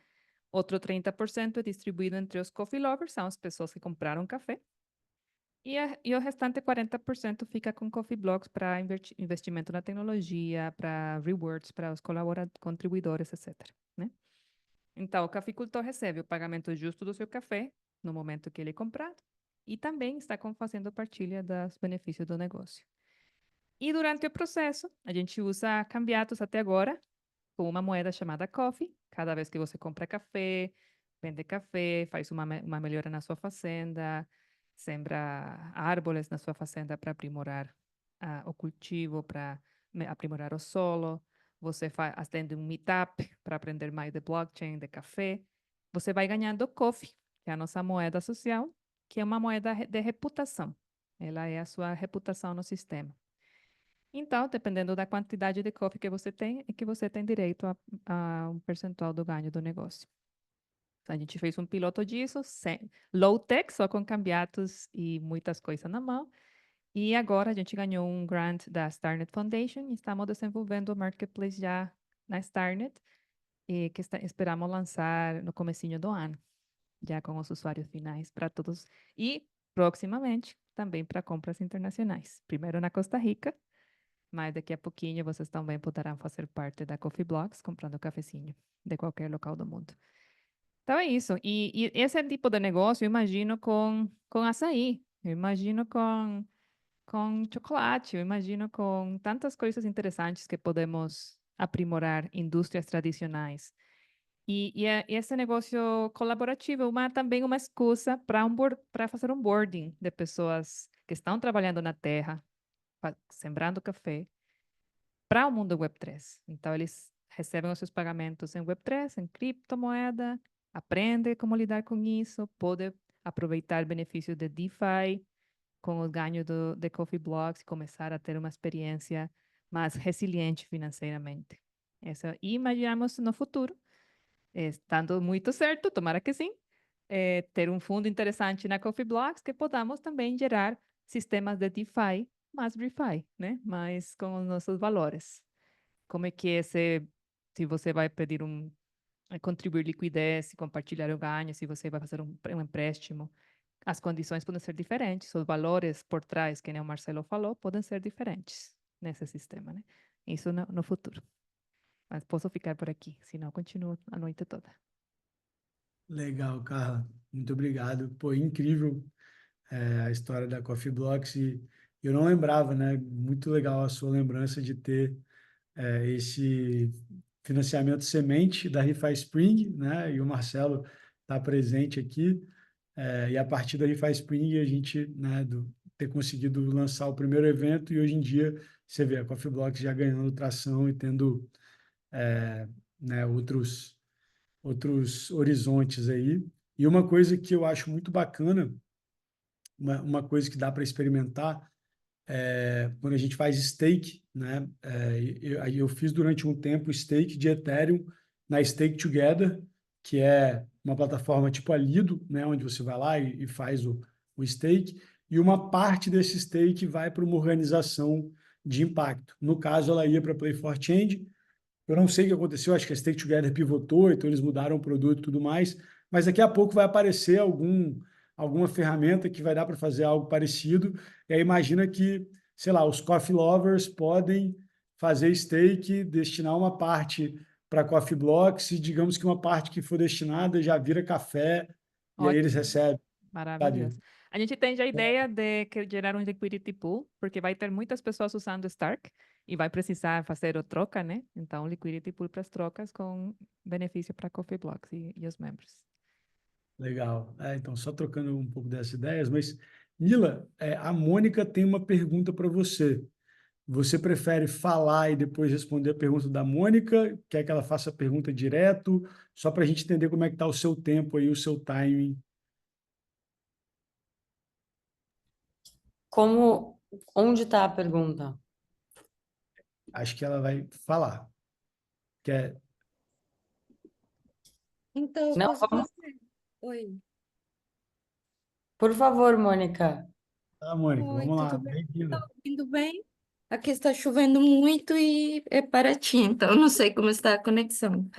Outro 30% é distribuído entre os coffee lovers, são as pessoas que compraram café. E o restante 40% fica com Coffee Blocks para investimento na tecnologia, para rewards, para os contribuidores, etc. Né? Então, o caficultor recebe o pagamento justo do seu café no momento que ele é comprado e também está fazendo partilha dos benefícios do negócio. E durante o processo, a gente usa cambiatos até agora com uma moeda chamada Coffee. Cada vez que você compra café, vende café, faz uma melhora na sua fazenda, sembra árvores na sua fazenda para aprimorar o cultivo, para aprimorar o solo. Você atende um meetup para aprender mais de blockchain, de café. Você vai ganhando Coffee, que é a nossa moeda social, que é uma moeda de reputação. Ela é a sua reputação no sistema. Então, dependendo da quantidade de coffee que você tem, é que você tem direito a um percentual do ganho do negócio. A gente fez um piloto disso, low-tech, só com cambiatos e muitas coisas na mão. E agora a gente ganhou um grant da Starnet Foundation e estamos desenvolvendo o marketplace já na Starnet, e que esperamos lançar no comecinho do ano, já com os usuários finais para todos. E, proximamente, também para compras internacionais. Primeiro na Costa Rica, mas daqui a pouquinho vocês também poderão fazer parte da Coffee Blocks comprando cafezinho de qualquer local do mundo. Então é isso. E esse tipo de negócio eu imagino com açaí, eu imagino com chocolate, eu imagino com tantas coisas interessantes que podemos aprimorar indústrias tradicionais. E esse negócio colaborativo é também uma excusa para fazer onboarding de pessoas que estão trabalhando na terra, sembrando café, para o mundo Web3. Então, eles recebem os seus pagamentos em Web3, em criptomoeda, aprendem como lidar com isso, podem aproveitar benefícios de DeFi com o ganho de Coffee Blocks e começar a ter uma experiência mais resiliente financeiramente. E imaginamos no futuro, estando muito certo, tomara que sim, ter um fundo interessante na Coffee Blocks que podamos também gerar sistemas de DeFi mais ReFi, né? Mas com os nossos valores. Como é que se você vai pedir contribuir liquidez, se compartilhar o ganho, se você vai fazer um empréstimo, as condições podem ser diferentes, os valores por trás, que nem o Marcelo falou, podem ser diferentes nesse sistema, né? Isso no futuro. Mas posso ficar por aqui, senão continuo a noite toda. Legal, Carla. Muito obrigado. Pô, incrível a história da Coffee Blocks e eu não lembrava, né? Muito legal a sua lembrança de ter esse financiamento semente da ReFi Spring, né? E o Marcelo está presente aqui. E a partir da ReFi Spring, a gente, né, ter conseguido lançar o primeiro evento e hoje em dia você vê a Coffee Blocks já ganhando tração e tendo, né, outros horizontes aí. E uma coisa que eu acho muito bacana, uma coisa que dá para experimentar, quando a gente faz stake, né? Eu fiz durante um tempo stake de Ethereum na Stake Together, que é uma plataforma tipo a Lido, né? Onde você vai lá e faz o stake, e uma parte desse stake vai para uma organização de impacto. No caso, ela ia para a Play for Change. Eu não sei o que aconteceu, acho que a Stake Together pivotou, então eles mudaram o produto e tudo mais, mas daqui a pouco vai aparecer alguma ferramenta que vai dar para fazer algo parecido. E aí imagina que, sei lá, os coffee lovers podem fazer stake, destinar uma parte para Coffee Blocks e digamos que uma parte que for destinada já vira café e aí eles Ótimo, recebem, sabe? maravilhoso. A gente tem já a ideia de gerar um liquidity pool, porque vai ter muitas pessoas usando Stark e vai precisar fazer a troca, né? Então, liquidity pool para as trocas com benefício para Coffee Blocks e os membros. Legal. Então, só trocando um pouco dessas ideias, mas, Mila, a Mônica tem uma pergunta para você. Você prefere falar e depois responder a pergunta da Mônica? Quer que ela faça a pergunta direto? Só para a gente entender como é que está o seu tempo aí, o seu timing. Onde está a pergunta? Acho que ela vai falar. Quer... Então, eu Não, posso fazer. Oi. por favor, Mônica. Tá, Mônica, Oi, vamos lá. tudo bem? Tá Bem-vinda. ouvindo bem? Aqui está chovendo muito e é para ti, então eu não sei como está a conexão. Então,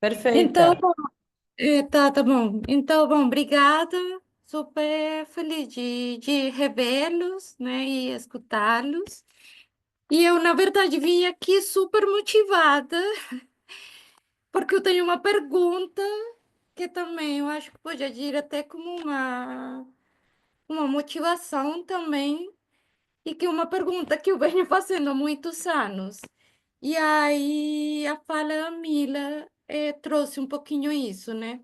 Perfeita. bom, tá bom. Então, bom, obrigada. Super feliz de revê-los, né, e escutá-los. E eu, na verdade, vim aqui super motivada, porque eu tenho uma pergunta que também eu acho que pode agir até como uma motivação também. E que uma pergunta que eu venho fazendo há muitos anos. E aí a fala da Mila trouxe um pouquinho isso, né?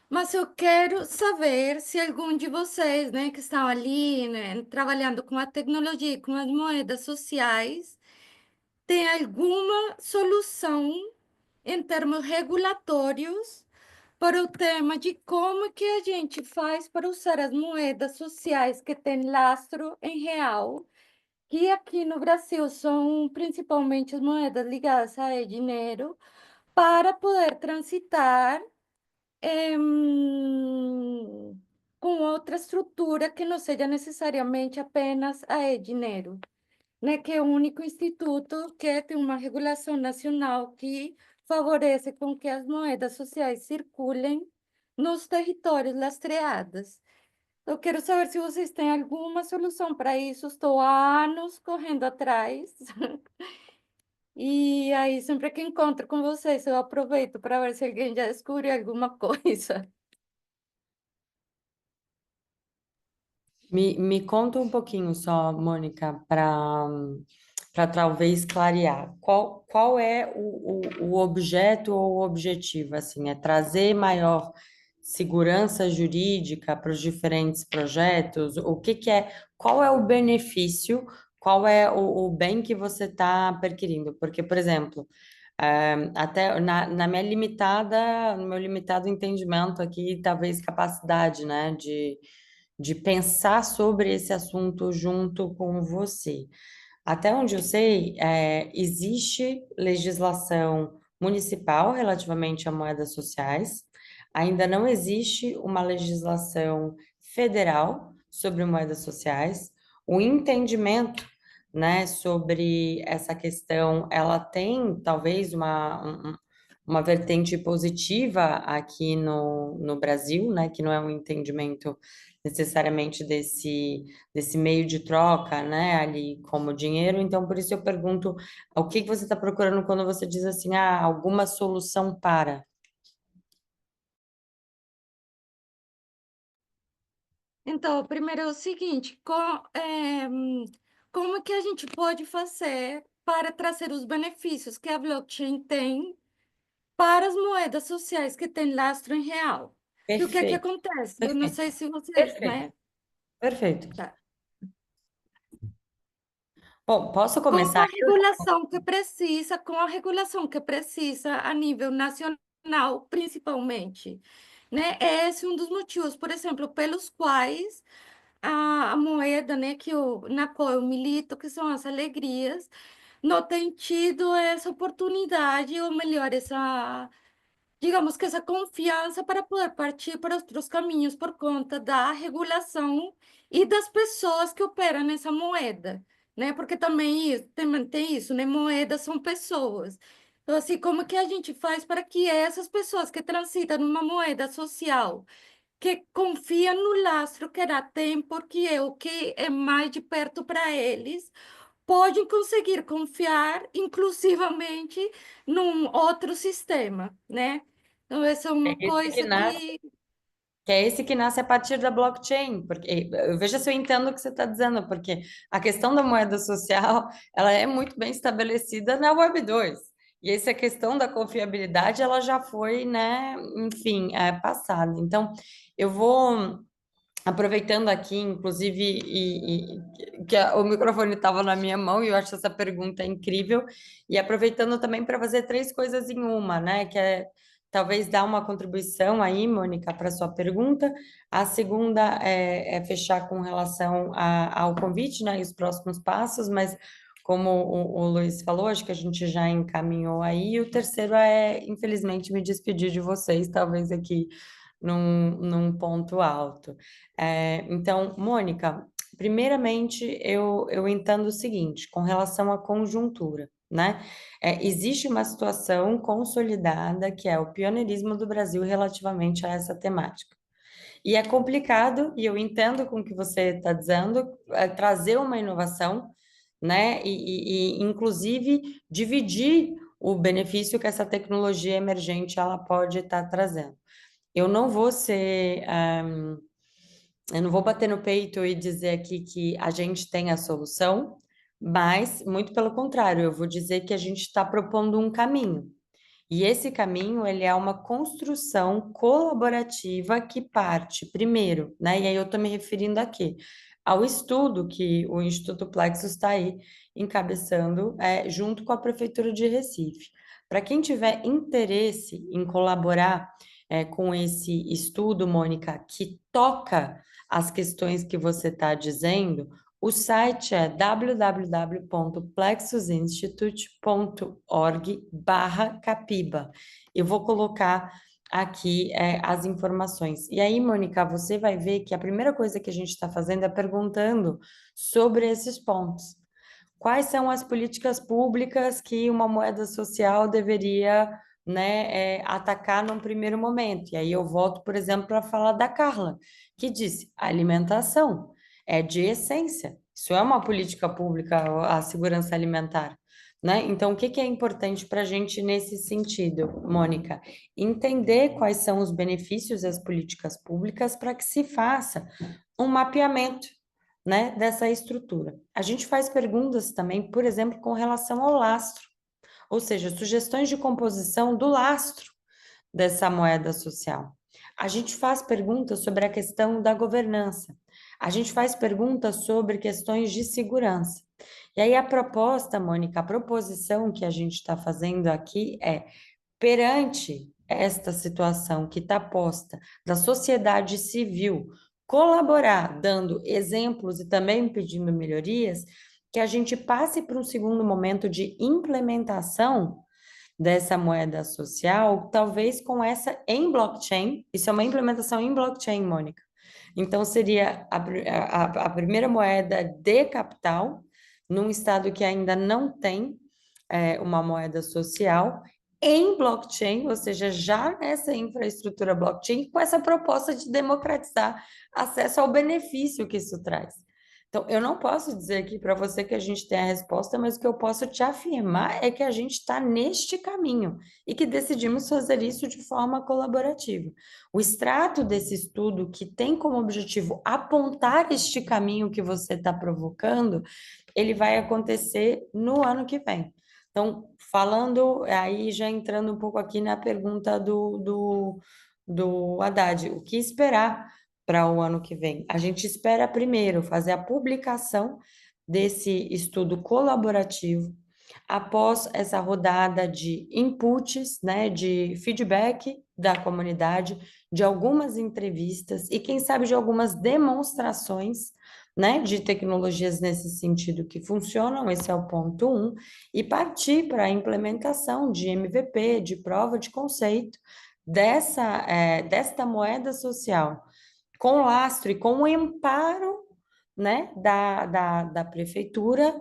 Mas eu quero saber se algum de vocês, né, que estão ali, né, trabalhando com a tecnologia, com as moedas sociais, tem alguma solução em termos regulatórios para o tema de como que a gente faz para usar as moedas sociais que têm lastro em real, que aqui no Brasil são principalmente as moedas ligadas a dinheiro, para poder transitar com outra estrutura que não seja necessariamente apenas a dinheiro, né? Que é o único instituto que tem uma regulação nacional que favorece com que as moedas sociais circulem nos territórios lastreados. Eu quero saber se vocês têm alguma solução para isso. Estou há anos correndo atrás. E aí, sempre que encontro com vocês, eu aproveito para ver se alguém já descobriu alguma coisa. Me conta um pouquinho só, Mônica, para para talvez clarear. Qual é o objeto ou o objetivo? Assim, é trazer maior segurança jurídica para os diferentes projetos? O que que é, qual é o benefício, qual é o bem que você está perquirindo? Porque, por exemplo, até na minha no meu limitado entendimento aqui, talvez capacidade, né, de pensar sobre esse assunto junto com você. Até onde eu sei, existe legislação municipal relativamente a moedas sociais, ainda não existe uma legislação federal sobre moedas sociais. O entendimento, né, sobre essa questão, ela tem talvez uma vertente positiva aqui no Brasil, né, que não é um entendimento necessariamente desse meio de troca, né, ali como dinheiro. Então, por isso eu pergunto, o que que você está procurando quando você diz assim, alguma solução para? Então, primeiro é o seguinte, como que a gente pode fazer para trazer os benefícios que a blockchain tem para as moedas sociais que têm lastro em real? E o que é que Perfeito, acontece? Eu não perfeito, sei se você, perfeito, né? perfeito. Tá. Bom, posso Com começar? a regulação que precisa, com a regulação que precisa a nível nacional, principalmente, né? Esse é um dos motivos, por exemplo, pelos quais a moeda, né, na qual eu milito, que são as alegrias, não tem tido essa oportunidade, ou melhor, digamos que essa confiança para poder partir para outros caminhos por conta da regulação e das pessoas que operam nessa moeda, né? Porque também tem isso, né? Moedas são pessoas. Então, assim, como que a gente faz para que essas pessoas que transitam numa moeda social, que confiam no lastro que ela tem, porque é o que é mais de perto para eles, podem conseguir confiar inclusivamente num outro sistema, né? Então, essa é É uma esse que coisa nasce, que que é esse que nasce a partir da blockchain, porque veja se eu entendo o que você está dizendo, porque a questão da moeda social, ela é muito bem estabelecida na Web 2. E essa questão da confiabilidade, ela já foi, né, enfim, passada. Então, eu vou aproveitando aqui, inclusive, o microfone estava na minha mão e eu acho essa pergunta incrível, e aproveitando também para fazer três coisas em uma, né? Que é talvez dar uma contribuição aí, Mônica, para a sua pergunta. A segunda é fechar com relação ao convite, né? E os próximos passos, mas como o Luiz falou, acho que a gente já encaminhou aí. E o terceiro infelizmente, me despedir de vocês, talvez aqui num ponto alto. Então, Mônica, primeiramente eu entendo o seguinte, com relação à conjuntura, né? Existe uma situação consolidada que é o pioneirismo do Brasil relativamente a essa temática. E é complicado, e eu entendo com o que você está dizendo, trazer uma inovação, né? Inclusive, dividir o benefício que essa tecnologia emergente ela pode estar trazendo. Eu não vou ser, eu não vou bater no peito e dizer aqui que a gente tem a solução, mas, muito pelo contrário, eu vou dizer que a gente está propondo um caminho. E esse caminho, ele é uma construção colaborativa que parte, primeiro, né? E aí eu estou me referindo aqui ao estudo que o Instituto Plexus está aí encabeçando, junto com a Prefeitura de Recife. Para quem tiver interesse em colaborar com esse estudo, Mônica, que toca as questões que você está dizendo, o site é www.plexusinstitute.org/Capiba. Eu vou colocar aqui as informações. E aí, Mônica, você vai ver que a primeira coisa que a gente está fazendo é perguntando sobre esses pontos. Quais são as políticas públicas que uma moeda social deveria, né, atacar num primeiro momento? E aí eu volto, por exemplo, para falar da Carla, que disse: alimentação é de essência. Isso é uma política pública, a segurança alimentar. Né? Então, o que é importante para a gente nesse sentido, Mônica? Entender quais são os benefícios das políticas públicas para que se faça um mapeamento, né, dessa estrutura. A gente faz perguntas também, por exemplo, com relação ao lastro, ou seja, sugestões de composição do lastro dessa moeda social. A gente faz perguntas sobre a questão da governança. A gente faz perguntas sobre questões de segurança. E aí a proposta, Mônica, a proposição que a gente está fazendo aqui é, perante esta situação que está posta da sociedade civil colaborar, dando exemplos e também pedindo melhorias, que a gente passe para um segundo momento de implementação dessa moeda social, talvez com essa em blockchain. Isso é uma implementação em blockchain, Mônica. Então, seria a primeira moeda de capital, num estado que ainda não tem uma moeda social, em blockchain, ou seja, já nessa infraestrutura blockchain, com essa proposta de democratizar acesso ao benefício que isso traz. Então, eu não posso dizer aqui para você que a gente tem a resposta, mas o que eu posso te afirmar é que a gente está neste caminho e que decidimos fazer isso de forma colaborativa. O extrato desse estudo, que tem como objetivo apontar este caminho que você está provocando, ele vai acontecer no ano que vem. Então, falando, aí já entrando um pouco aqui na pergunta do Haddad, o que esperar para o ano que vem? A gente espera primeiro fazer a publicação desse estudo colaborativo, após essa rodada de inputs, né, de feedback da comunidade, de algumas entrevistas e, quem sabe, de algumas demonstrações, né, de tecnologias nesse sentido que funcionam, esse é o ponto 1, e partir para a implementação de MVP, de prova de conceito, desta moeda social, com lastro e com o amparo, né, da prefeitura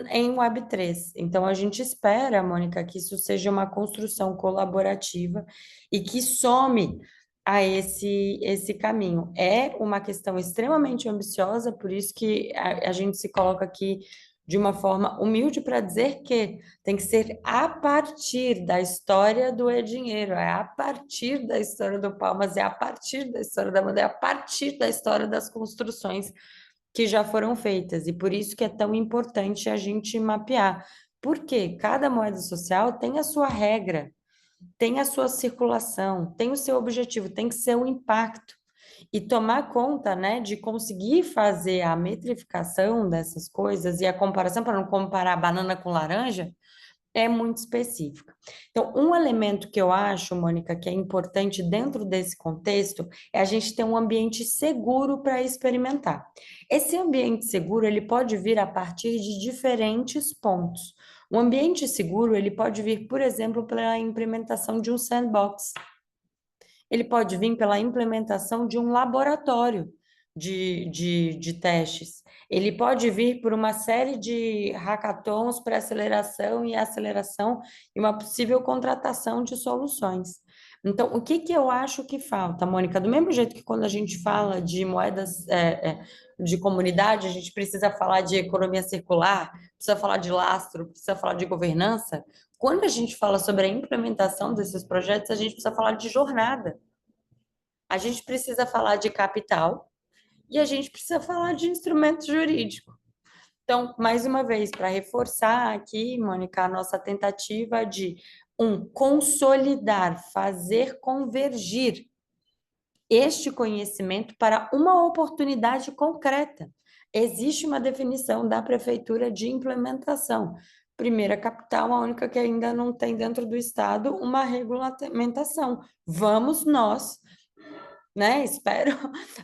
em Web3. Então, a gente espera, Mônica, que isso seja uma construção colaborativa e que some a esse caminho. É uma questão extremamente ambiciosa, por isso que a gente se coloca aqui de uma forma humilde para dizer que tem que ser a partir da história do e-dinheiro, é a partir da história do Palmas, é a partir da história da moeda, é a partir da história das construções que já foram feitas, e por isso que é tão importante a gente mapear. Porque cada moeda social tem a sua regra, tem a sua circulação, tem o seu objetivo, tem que ser o impacto. E tomar conta, né, de conseguir fazer a metrificação dessas coisas e a comparação, para não comparar banana com laranja, é muito específica. Então, um elemento que eu acho, Mônica, que é importante dentro desse contexto é a gente ter um ambiente seguro para experimentar. Esse ambiente seguro, ele pode vir a partir de diferentes pontos. O ambiente seguro, ele pode vir, por exemplo, pela implementação de um sandbox. Ele pode vir pela implementação de um laboratório de testes. Ele pode vir por uma série de hackathons para aceleração e aceleração e uma possível contratação de soluções. Então, o que eu acho que falta, Mônica? Do mesmo jeito que quando a gente fala de moedas de comunidade, a gente precisa falar de economia circular, precisa falar de lastro, precisa falar de governança. Quando a gente fala sobre a implementação desses projetos, a gente precisa falar de jornada. A gente precisa falar de capital e a gente precisa falar de instrumento jurídico. Então, mais uma vez, para reforçar aqui, Mônica, a nossa tentativa de consolidar, fazer convergir este conhecimento para uma oportunidade concreta. Existe uma definição da prefeitura de implementação. Primeira capital, a única que ainda não tem dentro do Estado uma regulamentação. Vamos nós, né? Espero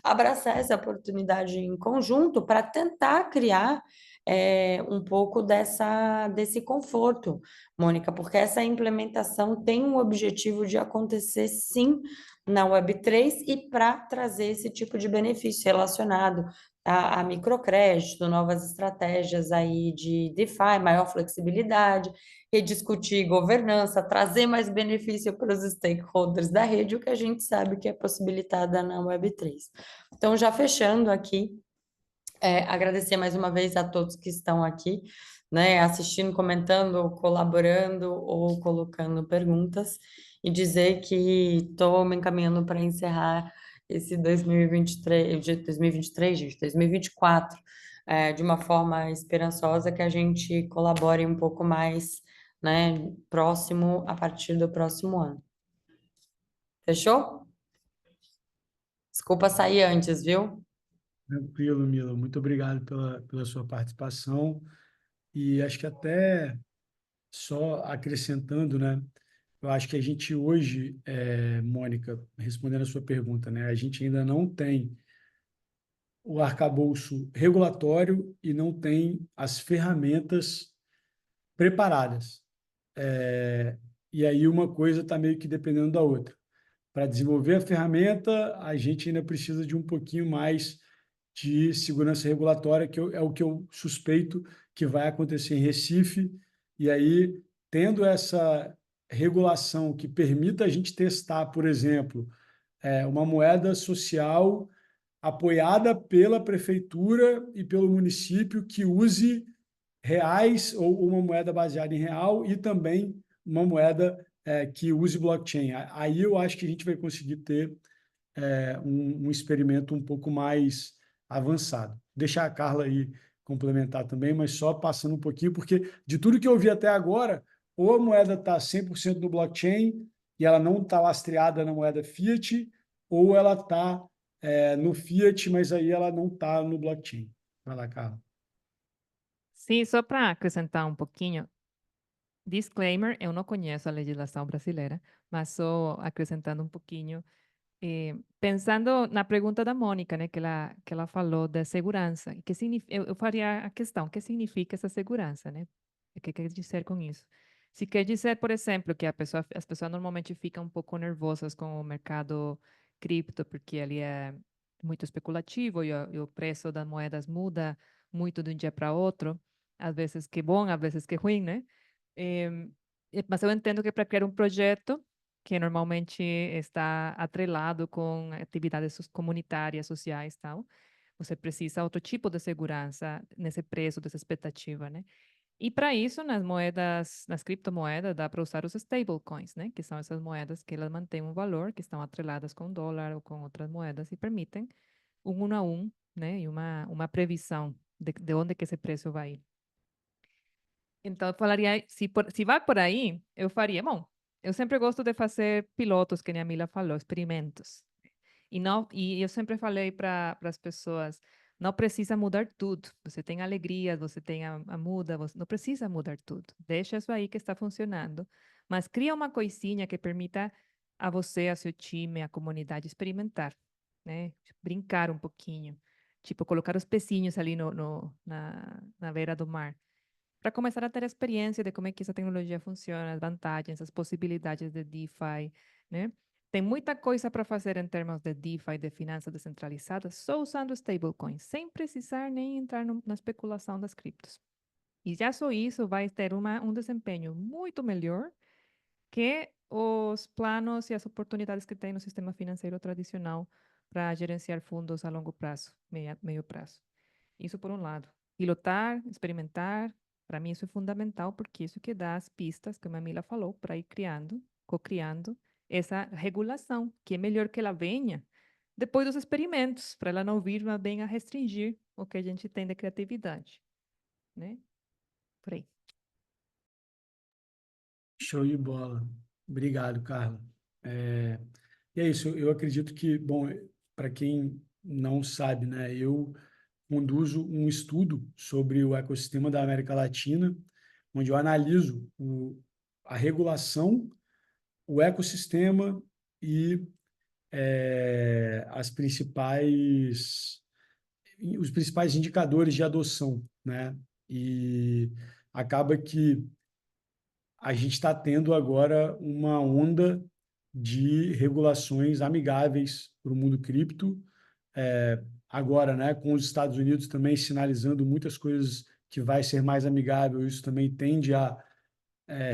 abraçar essa oportunidade em conjunto para tentar criar um pouco desse conforto, Mônica, porque essa implementação tem um objetivo de acontecer, sim, na Web3 e para trazer esse tipo de benefício relacionado a microcrédito, novas estratégias aí de DeFi, maior flexibilidade, rediscutir governança, trazer mais benefício para os stakeholders da rede, o que a gente sabe que é possibilitada na Web3. Então, já fechando aqui, agradecer mais uma vez a todos que estão aqui, né, assistindo, comentando, colaborando ou colocando perguntas, e dizer que estou me encaminhando para encerrar esse 2023, gente, 2024, de uma forma esperançosa, que a gente colabore um pouco mais, né, próximo, a partir do próximo ano. Fechou? Desculpa sair antes, viu? Tranquilo, Mila. Muito obrigado pela sua participação. E acho que até só acrescentando, né? Eu acho que a gente hoje, Mônica, respondendo a sua pergunta, né? A gente ainda não tem o arcabouço regulatório e não tem as ferramentas preparadas. E aí uma coisa está meio que dependendo da outra. Para desenvolver a ferramenta, a gente ainda precisa de um pouquinho mais de segurança regulatória, é o que eu suspeito que vai acontecer em Recife. E aí, tendo essa regulação que permita a gente testar, por exemplo, uma moeda social apoiada pela prefeitura e pelo município que use reais ou uma moeda baseada em real e também uma moeda que use blockchain. Aí eu acho que a gente vai conseguir ter um experimento um pouco mais avançado. Deixar a Carla aí complementar também, mas só passando um pouquinho, porque de tudo que eu vi até agora, ou a moeda está 100% no blockchain e ela não está lastreada na moeda fiat, ou ela está no fiat, mas aí ela não está no blockchain. Vai lá, Carla. Sim, só para acrescentar um pouquinho, disclaimer, eu não conheço a legislação brasileira, mas só acrescentando um pouquinho, pensando na pergunta da Mônica, né, que ela falou da segurança, que significa, eu faria a questão, o que significa essa segurança, né? O que quer dizer com isso? Se quer dizer, por exemplo, que as pessoas normalmente ficam um pouco nervosas com o mercado cripto, porque ele é muito especulativo e o preço das moedas muda muito de um dia para outro, às vezes que bom, às vezes que ruim, né? Mas eu entendo que para criar um projeto que normalmente está atrelado com atividades comunitárias, sociais, tal, você precisa outro tipo de segurança nesse preço, dessa expectativa, né? E para isso, nas criptomoedas, dá para usar os stablecoins, né? Que são essas moedas que elas mantêm um valor, que estão atreladas com o dólar ou com outras moedas e permitem um a um, né? E uma previsão de onde que esse preço vai ir. Então, eu falaria, se vai por aí, eu faria, bom, eu sempre gosto de fazer pilotos, que nem a Mila falou, experimentos. E eu sempre falei para as pessoas, não precisa mudar tudo. Você tem alegria, você tem a muda, você não precisa mudar tudo. Deixa isso aí que está funcionando, mas cria uma coisinha que permita a você, a seu time, a comunidade experimentar, né? Brincar um pouquinho, tipo colocar os pecinhos ali na beira do mar para começar a ter a experiência de como é que essa tecnologia funciona, as vantagens, as possibilidades de DeFi, né? Tem muita coisa para fazer em termos de DeFi, de finanças descentralizadas, só usando stablecoins, sem precisar nem entrar na especulação das criptos. E já só isso vai ter um desempenho muito melhor que os planos e as oportunidades que tem no sistema financeiro tradicional para gerenciar fundos a longo prazo, meio prazo. Isso por um lado. Pilotar, experimentar, para mim isso é fundamental, porque isso que dá as pistas, como a Mila falou, para ir criando, co-criando essa regulação, que é melhor que ela venha depois dos experimentos, para ela não vir mas bem a restringir o que a gente tem de criatividade, né? Por aí. Show de bola. Obrigado, Carla. E é isso, eu acredito que, bom, para quem não sabe, né, eu conduzo um estudo sobre o ecossistema da América Latina, onde eu analiso a regulação, o ecossistema e os principais indicadores de adoção, né? E acaba que a gente está tendo agora uma onda de regulações amigáveis para o mundo cripto. Agora, né, com os Estados Unidos também sinalizando muitas coisas que vai ser mais amigável, isso também tende a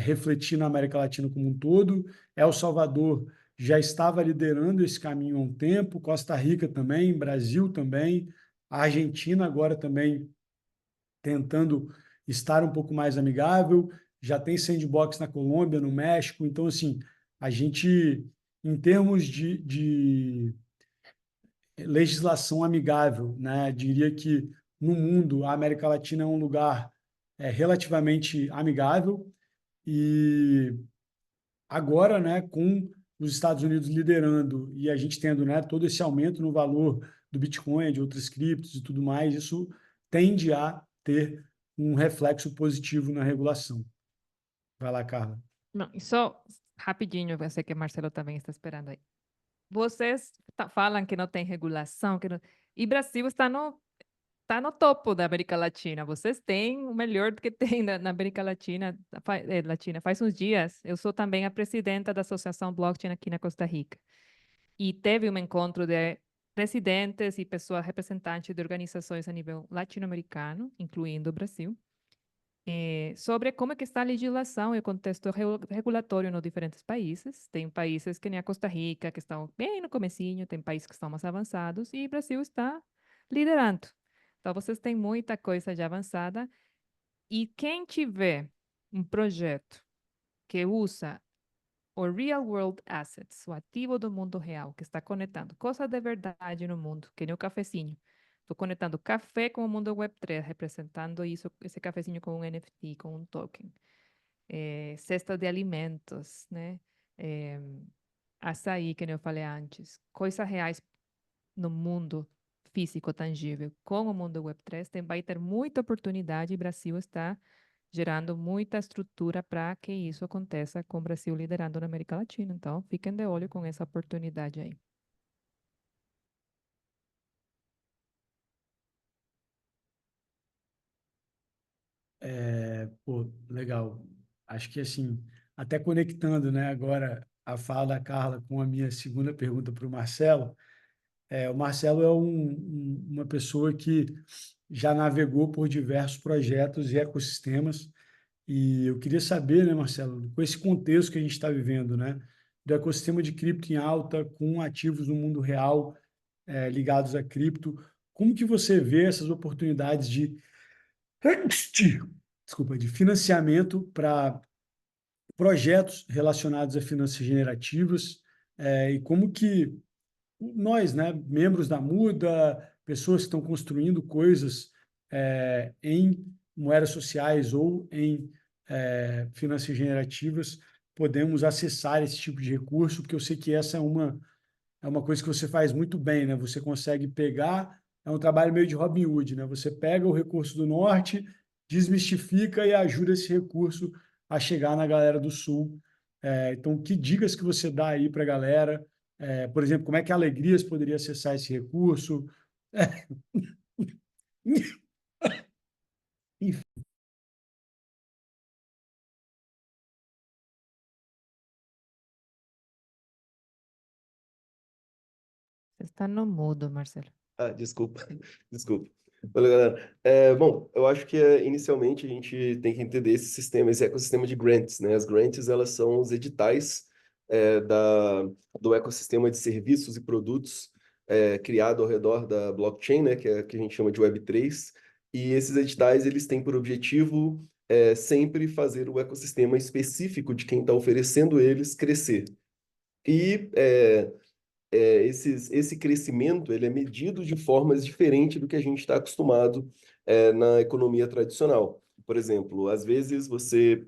refletir na América Latina como um todo. El Salvador já estava liderando esse caminho há um tempo, Costa Rica também, Brasil também, a Argentina agora também tentando estar um pouco mais amigável, já tem sandbox na Colômbia, no México, então, assim, a gente, em termos legislação amigável, né? Diria que no mundo a América Latina é um lugar relativamente amigável e agora, né, com os Estados Unidos liderando e a gente tendo, né, todo esse aumento no valor do Bitcoin, de outras criptos e tudo mais, isso tende a ter um reflexo positivo na regulação. Vai lá, Carla. Não, e só rapidinho, eu sei que Marcelo também está esperando aí. Vocês falam que não tem regulação, e Brasil está no topo da América Latina. Vocês têm o melhor que tem na América Latina, Latina. Faz uns dias, eu sou também a presidenta da Associação Blockchain aqui na Costa Rica. E teve um encontro de presidentes e pessoas representantes de organizações a nível latino-americano, incluindo o Brasil, sobre como é que está a legislação e o contexto regulatório nos diferentes países. Tem países que nem a Costa Rica, que estão bem no comecinho, tem países que estão mais avançados, e o Brasil está liderando. Então, vocês têm muita coisa já avançada, e quem tiver um projeto que usa o real world assets, o ativo do mundo real, que está conectando coisas de verdade no mundo, que nem o cafezinho. Estou conectando café com o mundo Web3, representando isso, esse cafezinho com um NFT, com um token. Cesta de alimentos, né? Açaí, que nem eu falei antes. Coisas reais no mundo físico, tangível, com o mundo Web3, vai ter muita oportunidade e o Brasil está gerando muita estrutura para que isso aconteça com o Brasil liderando na América Latina. Então, fiquem de olho com essa oportunidade aí. Pô, legal. Acho que assim, até conectando, né, agora a fala da Carla com a minha segunda pergunta para o Marcelo, o Marcelo é uma pessoa que já navegou por diversos projetos e ecossistemas, e eu queria saber, né, Marcelo, com esse contexto que a gente está vivendo, né, do ecossistema de cripto em alta, com ativos no mundo real ligados a cripto, como que você vê essas oportunidades de desculpa, de financiamento para projetos relacionados a finanças generativas, e como que nós, né, membros da Muda, pessoas que estão construindo coisas em moedas sociais ou em finanças generativas, podemos acessar esse tipo de recurso, porque eu sei que essa é uma coisa que você faz muito bem, né? Você consegue pegar, é um trabalho meio de Robin Hood, né? Você pega o recurso do norte, desmistifica e ajuda esse recurso a chegar na galera do sul. Então, que dicas que você dá aí para a galera? Por exemplo, como é que a Alegrias poderia acessar esse recurso? Enfim. Você está no mudo, Marcelo. Ah, desculpa, desculpa. Olha, galera. Bom, eu acho que inicialmente a gente tem que entender esse sistema, esse ecossistema de grants, né? As grants, elas são os editais do ecossistema de serviços e produtos criado ao redor da blockchain, né? Que a gente chama de Web3. E esses editais, eles têm por objetivo sempre fazer o ecossistema específico de quem está oferecendo eles crescer. E esse crescimento ele é medido de formas diferentes do que a gente está acostumado na economia tradicional. Por exemplo, às vezes você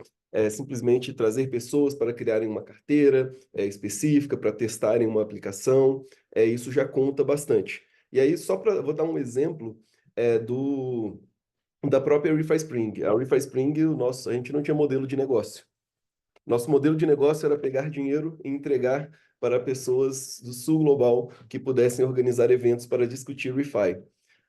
simplesmente trazer pessoas para criarem uma carteira específica, para testarem uma aplicação, isso já conta bastante. E aí, vou dar um exemplo da própria ReFi Spring. A ReFi Spring, a gente não tinha modelo de negócio. Nosso modelo de negócio era pegar dinheiro e entregar para pessoas do sul global que pudessem organizar eventos para discutir ReFi.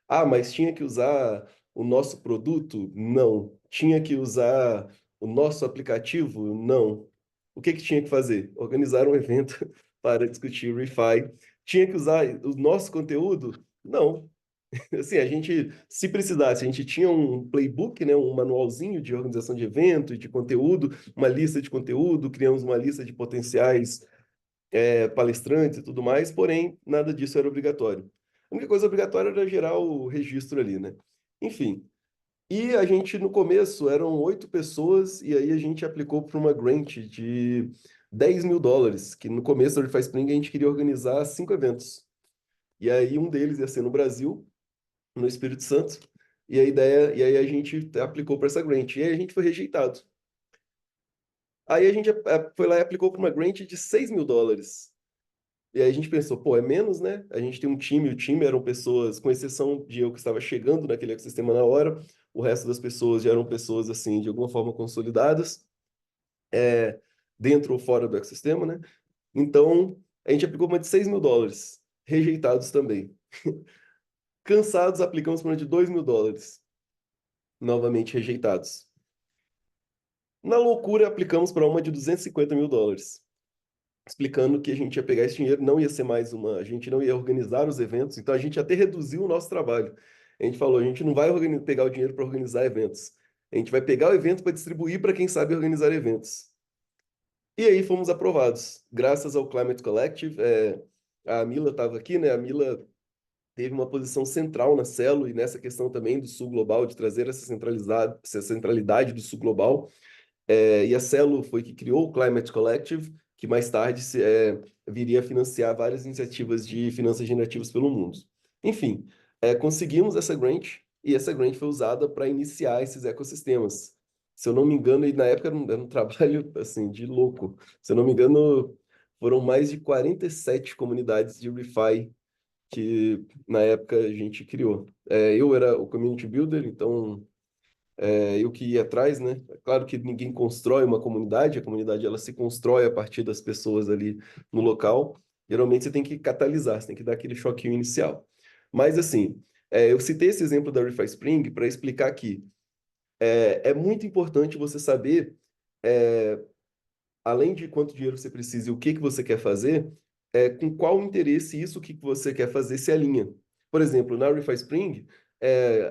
Ah, mas tinha que usar o nosso produto? Não. Tinha que usar o nosso aplicativo? Não. O que tinha que fazer? Organizar um evento para discutir ReFi. Tinha que usar o nosso conteúdo? Não. Assim, se precisasse, a gente tinha um playbook, né, um manualzinho de organização de evento e de conteúdo, uma lista de conteúdo, criamos uma lista de potenciais palestrantes e tudo mais, porém, nada disso era obrigatório. A única coisa obrigatória era gerar o registro ali, né? Enfim. E a gente, no começo, eram 8 pessoas, e aí a gente aplicou para uma grant de $10 mil, que no começo do ReFi Spring a gente queria organizar 5 eventos. E aí um deles ia ser no Brasil, no Espírito Santo, e a ideia, e aí a gente aplicou para essa grant, e aí a gente foi rejeitado. Aí a gente foi lá e aplicou para uma grant de $6.000. E aí a gente pensou, pô, é menos, né? A gente tem um time, o time eram pessoas, com exceção de eu que estava chegando naquele ecossistema na hora, o resto das pessoas já eram pessoas, assim, de alguma forma consolidadas, é, dentro ou fora do ecossistema, né? Então, a gente aplicou uma de $6.000, rejeitados também. Cansados, aplicamos para uma de $2.000, novamente rejeitados. Na loucura, aplicamos para uma de $250.000, explicando que a gente ia pegar esse dinheiro, não ia ser mais uma, a gente não ia organizar os eventos, então a gente até reduziu o nosso trabalho. A gente falou, a gente não vai pegar o dinheiro para organizar eventos. A gente vai pegar o evento para distribuir para quem sabe organizar eventos. E aí fomos aprovados, graças ao Climate Collective. A Mila estava aqui, né? A Mila teve uma posição central na Celo e nessa questão também do Sul Global, de trazer essa centralidade do Sul Global. E a Celo foi que criou o Climate Collective, que mais tarde viria a financiar várias iniciativas de finanças generativas pelo mundo. Enfim, conseguimos essa grant, e essa grant foi usada para iniciar esses ecossistemas. Se eu não me engano, e na época era um trabalho assim, de louco. Se eu não me engano, foram mais de 47 comunidades de ReFi que na época a gente criou. Eu era o Community Builder, então eu que ia atrás, né? É claro que ninguém constrói uma comunidade, a comunidade ela se constrói a partir das pessoas ali no local. Geralmente você tem que catalisar, você tem que dar aquele choquinho inicial. Mas assim, eu citei esse exemplo da ReFi Spring para explicar que é muito importante você saber, é, além de quanto dinheiro você precisa e o que que você quer fazer, com qual interesse isso que você quer fazer se alinha. Por exemplo, na ReFi Spring,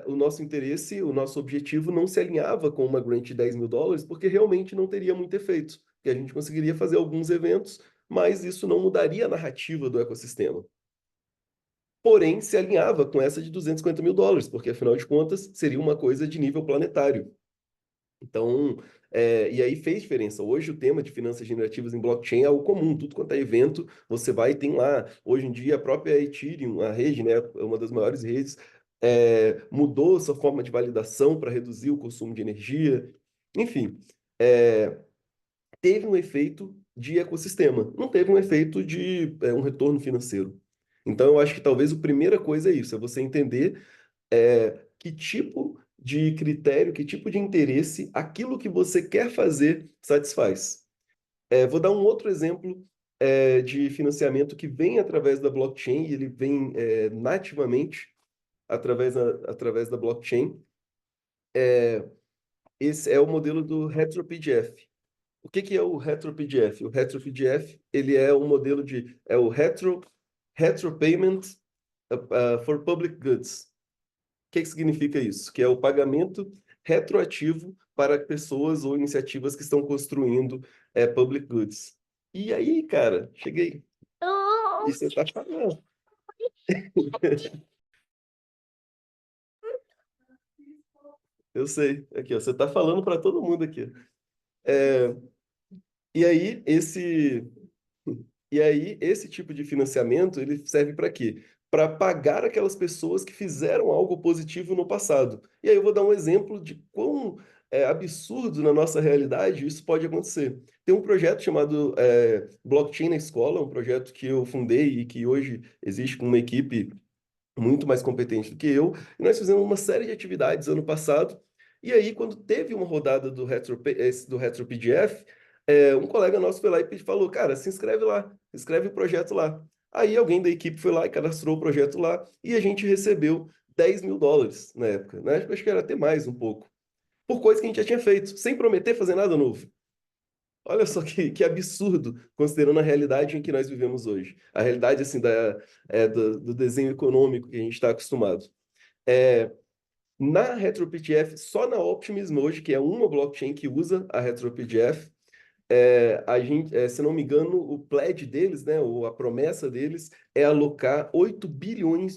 o nosso interesse, o nosso objetivo não se alinhava com uma grant de $10.000, porque realmente não teria muito efeito, porque a gente conseguiria fazer alguns eventos, mas isso não mudaria a narrativa do ecossistema. Porém, se alinhava com essa de $250.000, porque afinal de contas seria uma coisa de nível planetário. Então, e aí fez diferença. Hoje o tema de finanças generativas em blockchain é algo comum. Tudo quanto é evento, você vai e tem lá. Hoje em dia, a própria Ethereum, a rede, né, é uma das maiores redes, mudou sua forma de validação para reduzir o consumo de energia. Enfim, teve um efeito de ecossistema. Não teve um efeito de um retorno financeiro. Então, eu acho que talvez a primeira coisa é isso, é você entender que tipo de critério, que tipo de interesse aquilo que você quer fazer satisfaz. Vou dar um outro exemplo de financiamento que vem através da blockchain, e ele vem nativamente através da blockchain. Esse é o modelo do RetroPDF. O que é o RetroPDF? O RetroPDF ele é um modelo o Retro Payment for Public Goods. O que significa isso? Que é o pagamento retroativo para pessoas ou iniciativas que estão construindo public goods. E aí, cara, cheguei. E você tá falando. Eu sei. Aqui, ó, você tá falando para todo mundo aqui. E aí, esse tipo de financiamento, ele serve para quê? Para pagar aquelas pessoas que fizeram algo positivo no passado. E aí eu vou dar um exemplo de quão absurdo na nossa realidade isso pode acontecer. Tem um projeto chamado Blockchain na Escola, um projeto que eu fundei e que hoje existe com uma equipe muito mais competente do que eu. E nós fizemos uma série de atividades ano passado. E aí, quando teve uma rodada do RetroPDF, um colega nosso foi lá e falou, cara, se inscreve lá, se inscreve o projeto lá. Aí alguém da equipe foi lá e cadastrou o projeto lá e a gente recebeu $10.000 na época, né? Acho que era até mais um pouco. Por coisa que a gente já tinha feito, sem prometer fazer nada novo. Olha só que absurdo, considerando a realidade em que nós vivemos hoje. A realidade, assim, do desenho econômico que a gente está acostumado. Na RetroPDF, só na Optimism hoje, que é uma blockchain que usa a RetroPDF, a gente, se não me engano, o pledge deles, né, ou a promessa deles, é alocar $8 bilhões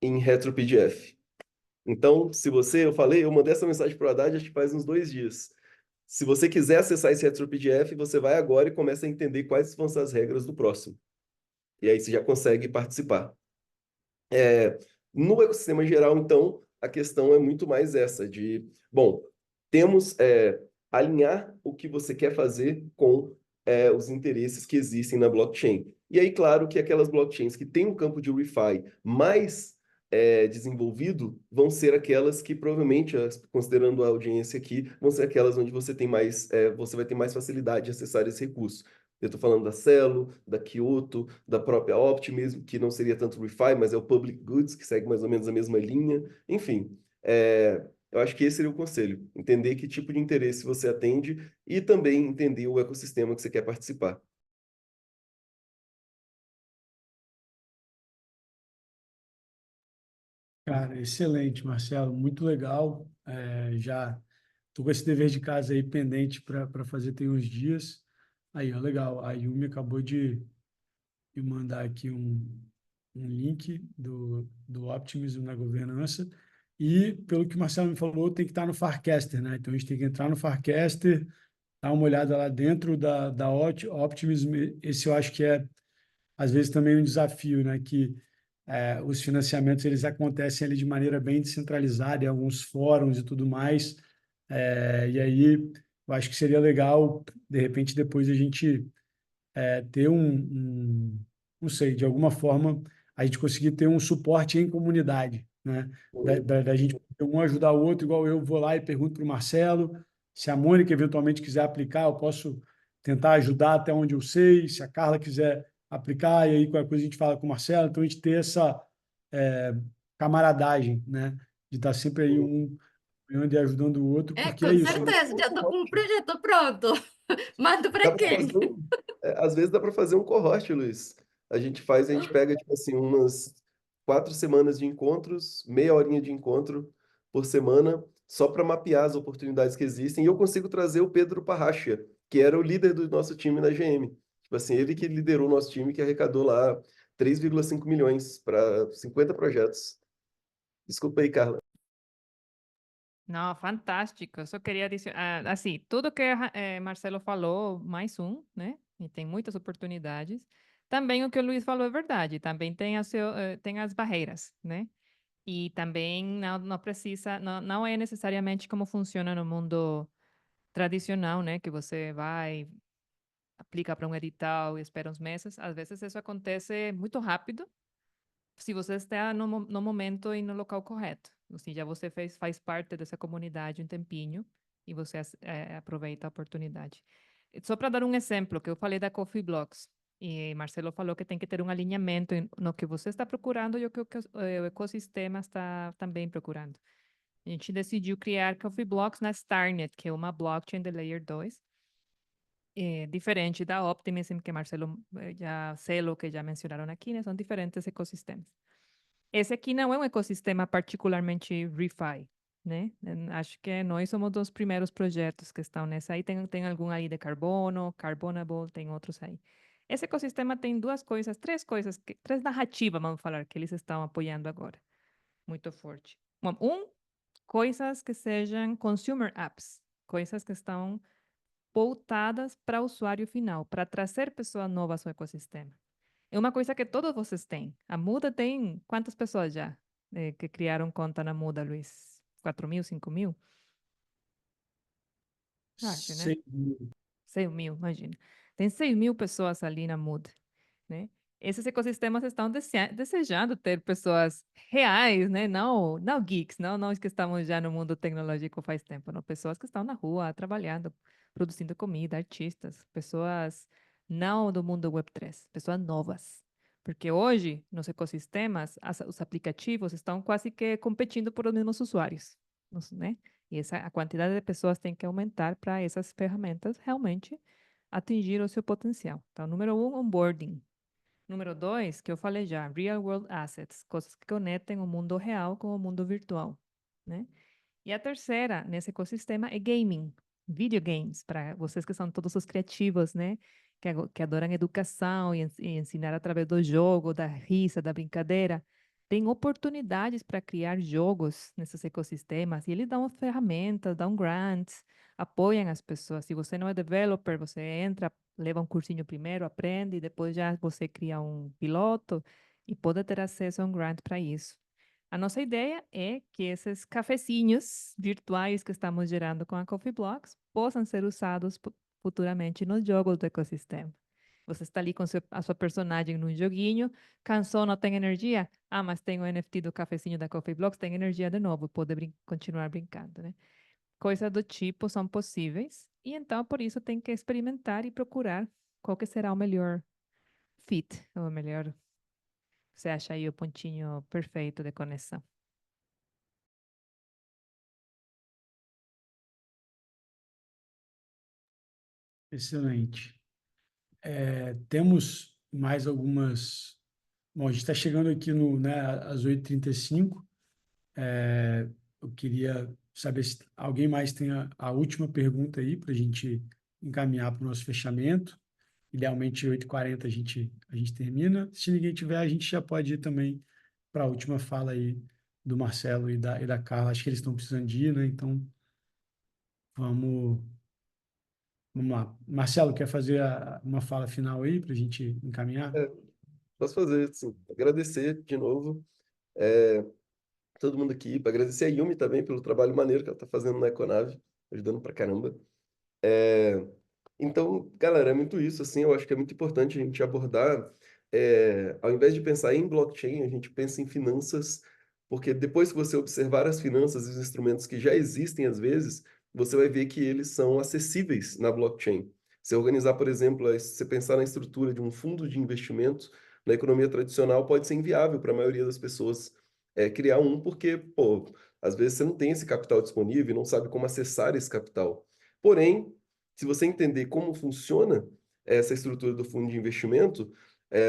em RetroPDF. Então, eu mandei essa mensagem para o Haddad, acho que faz uns 2 dias. Se você quiser acessar esse RetroPDF, você vai agora e começa a entender quais vão ser as regras do próximo. E aí você já consegue participar. No ecossistema geral, então, a questão é muito mais essa de, bom, temos alinhar o que você quer fazer com os interesses que existem na blockchain. E aí, claro que aquelas blockchains que têm um campo de refi mais desenvolvido vão ser aquelas que provavelmente, considerando a audiência aqui, vão ser aquelas onde você tem mais, você vai ter mais facilidade de acessar esse recurso. Eu estou falando da Celo, da Kyoto, da própria Optimism, que não seria tanto refi, mas é o Public Goods, que segue mais ou menos a mesma linha. Enfim, eu acho que esse seria o conselho. Entender que tipo de interesse você atende e também entender o ecossistema que você quer participar. Cara, excelente, Marcelo, muito legal. Já estou com esse dever de casa aí pendente para fazer tem uns dias. Aí, ó, legal. A Yumi acabou de me mandar aqui um link do Optimism na governança. E, pelo que o Marcelo me falou, tem que estar no Farcaster, né? Então, a gente tem que entrar no Farcaster, dar uma olhada lá dentro da Optimism. Esse eu acho que é, às vezes, também um desafio, né? Que os financiamentos eles acontecem ali de maneira bem descentralizada, em alguns fóruns e tudo mais. E aí, eu acho que seria legal, de repente, depois a gente ter não sei, de alguma forma, a gente conseguir ter um suporte em comunidade, né? Da gente um ajudar o outro, igual eu vou lá e pergunto para o Marcelo, se a Mônica eventualmente quiser aplicar, eu posso tentar ajudar até onde eu sei, se a Carla quiser aplicar, e aí qualquer coisa a gente fala com o Marcelo, então a gente ter essa é, camaradagem, né? De estar sempre aí um apoiando e ajudando o outro, porque é Com isso, né? certeza, já estou com um projeto pronto. Mando para Dá para quem? fazer às vezes dá para fazer um cohort, Luiz. A gente pega, tipo assim, umas 4 semanas de encontros, meia horinha de encontro por semana, só para mapear as oportunidades que existem. E eu consigo trazer o Pedro Parracha, que era o líder do nosso time na GM. Tipo assim, ele que liderou o nosso time, que arrecadou lá 3,5 milhões para 50 projetos. Desculpa aí, Carla. Não, fantástico. Eu só queria dizer, assim, tudo que Marcelo falou, mais um, né? E tem muitas oportunidades. Também o que o Luiz falou é verdade. Também tem as barreiras, né? E também não precisa, não é necessariamente como funciona no mundo tradicional, né? Que você vai, aplica para um edital e espera uns meses. Às vezes isso acontece muito rápido se você está no momento e no local correto. Ou seja, você faz parte dessa comunidade um tempinho e você aproveita a oportunidade. Só para dar um exemplo, que eu falei da Coffee Blocks, e Marcelo falou que tem que ter um alinhamento no que você está procurando e o que o ecossistema está também procurando. A gente decidiu criar Coffee Blocks na Starnet, que é uma blockchain de Layer 2, diferente da Optimism, que Marcelo Celo, que já mencionaram aqui, né? São diferentes ecossistemas. Esse aqui não é um ecossistema particularmente refi, né? Acho que nós somos dos primeiros projetos que estão nessa aí. Tem algum aí de carbono, Carbonable, tem outros aí. Esse ecossistema tem três coisas, três narrativas, vamos falar, que eles estão apoiando agora. Muito forte. Coisas que sejam consumer apps, coisas que estão voltadas para o usuário final, para trazer pessoas novas ao ecossistema. É uma coisa que todos vocês têm. A Muda tem quantas pessoas já que criaram conta na Muda, Luiz? 4.000, 5.000? Acho, né? 6.000, imagina. Tem 6.000 pessoas ali na Muda, né? Esses ecossistemas estão desejando ter pessoas reais, né? Não geeks, não os que estamos já no mundo tecnológico faz tempo, não. Pessoas que estão na rua trabalhando, produzindo comida, artistas, pessoas não do mundo Web3, pessoas novas. Porque hoje, nos ecossistemas, os aplicativos estão quase que competindo por os mesmos usuários, né? E a quantidade de pessoas tem que aumentar para essas ferramentas realmente atingir o seu potencial. Então, número 1, onboarding. Número 2, que eu falei já, real world assets, coisas que conectem o mundo real com o mundo virtual, né? E a terceira, nesse ecossistema, é gaming, videogames, para vocês que são todos os criativos, né? Que adoram educação e ensinar através do jogo, da risa, da brincadeira. tem oportunidades para criar jogos nesses ecossistemas e eles dão ferramentas, dão grants, apoiam as pessoas. Se você não é developer, você entra, leva um cursinho primeiro, aprende, e depois já você cria um piloto e pode ter acesso a um grant para isso. A nossa ideia é que esses cafezinhos virtuais que estamos gerando com a Coffee Blocks possam ser usados futuramente nos jogos do ecossistema. Você está ali com a sua personagem num joguinho, cansou, não tem energia? Ah, mas tem o NFT do cafezinho da Coffee Blocks, tem energia de novo, pode continuar brincando, né? Coisas do tipo são possíveis, e então por isso tem que experimentar e procurar qual que será o melhor fit, ou melhor, você acha aí o pontinho perfeito de conexão. Excelente. Temos mais algumas. Bom, a gente está chegando aqui né, às 8h35. Eu queria saber se alguém mais tem a última pergunta aí para a gente encaminhar para o nosso fechamento. Idealmente, 8h40 a gente termina. Se ninguém tiver, a gente já pode ir também para a última fala aí do Marcelo e da Carla. Acho que eles estão precisando de ir, né? Então, vamos, vamos lá. Marcelo, quer fazer uma fala final aí para a gente encaminhar? É, posso fazer, sim. Agradecer de novo é, todo mundo aqui, para agradecer a Yumi também pelo trabalho maneiro que ela está fazendo na Econave, ajudando pra caramba. Então, galera, é muito isso, assim, eu acho que é muito importante a gente abordar, ao invés de pensar em blockchain, a gente pensa em finanças, porque depois que você observar as finanças e os instrumentos que já existem, às vezes, você vai ver que eles são acessíveis na blockchain. Se organizar, por exemplo, se você pensar na estrutura de um fundo de investimento, na economia tradicional, pode ser inviável para a maioria das pessoas criar um, porque, pô, às vezes você não tem esse capital disponível e não sabe como acessar esse capital. Porém, se você entender como funciona essa estrutura do fundo de investimento,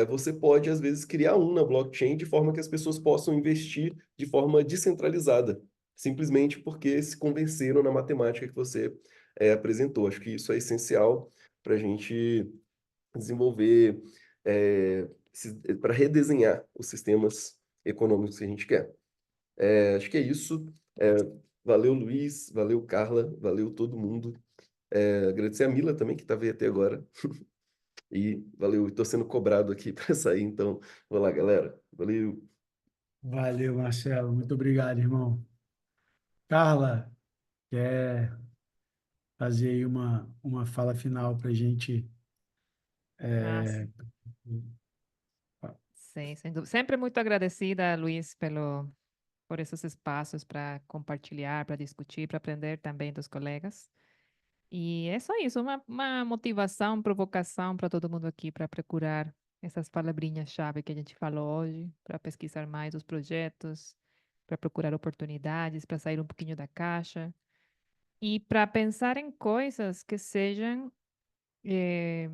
você pode, às vezes, criar um na blockchain de forma que as pessoas possam investir de forma descentralizada, simplesmente porque se convenceram na matemática que você apresentou. Acho que isso é essencial para a gente desenvolver, para redesenhar os sistemas econômicos que a gente quer. Acho que é isso. Valeu, Luiz, valeu, Carla, valeu todo mundo. Agradecer a Mila também, que estava aí até agora. E valeu, estou sendo cobrado aqui para sair, então vou lá, galera. Valeu. Valeu, Marcelo. Muito obrigado, irmão. Carla, quer fazer aí uma fala final para a gente? Nossa, É, sim, sem dúvida. Sempre muito agradecida, Luiz, por esses espaços para compartilhar, para discutir, para aprender também dos colegas. E é só isso, uma motivação, provocação para todo mundo aqui para procurar essas palavrinhas-chave que a gente falou hoje, para pesquisar mais os projetos, para procurar oportunidades, para sair um pouquinho da caixa e para pensar em coisas que sejam eh,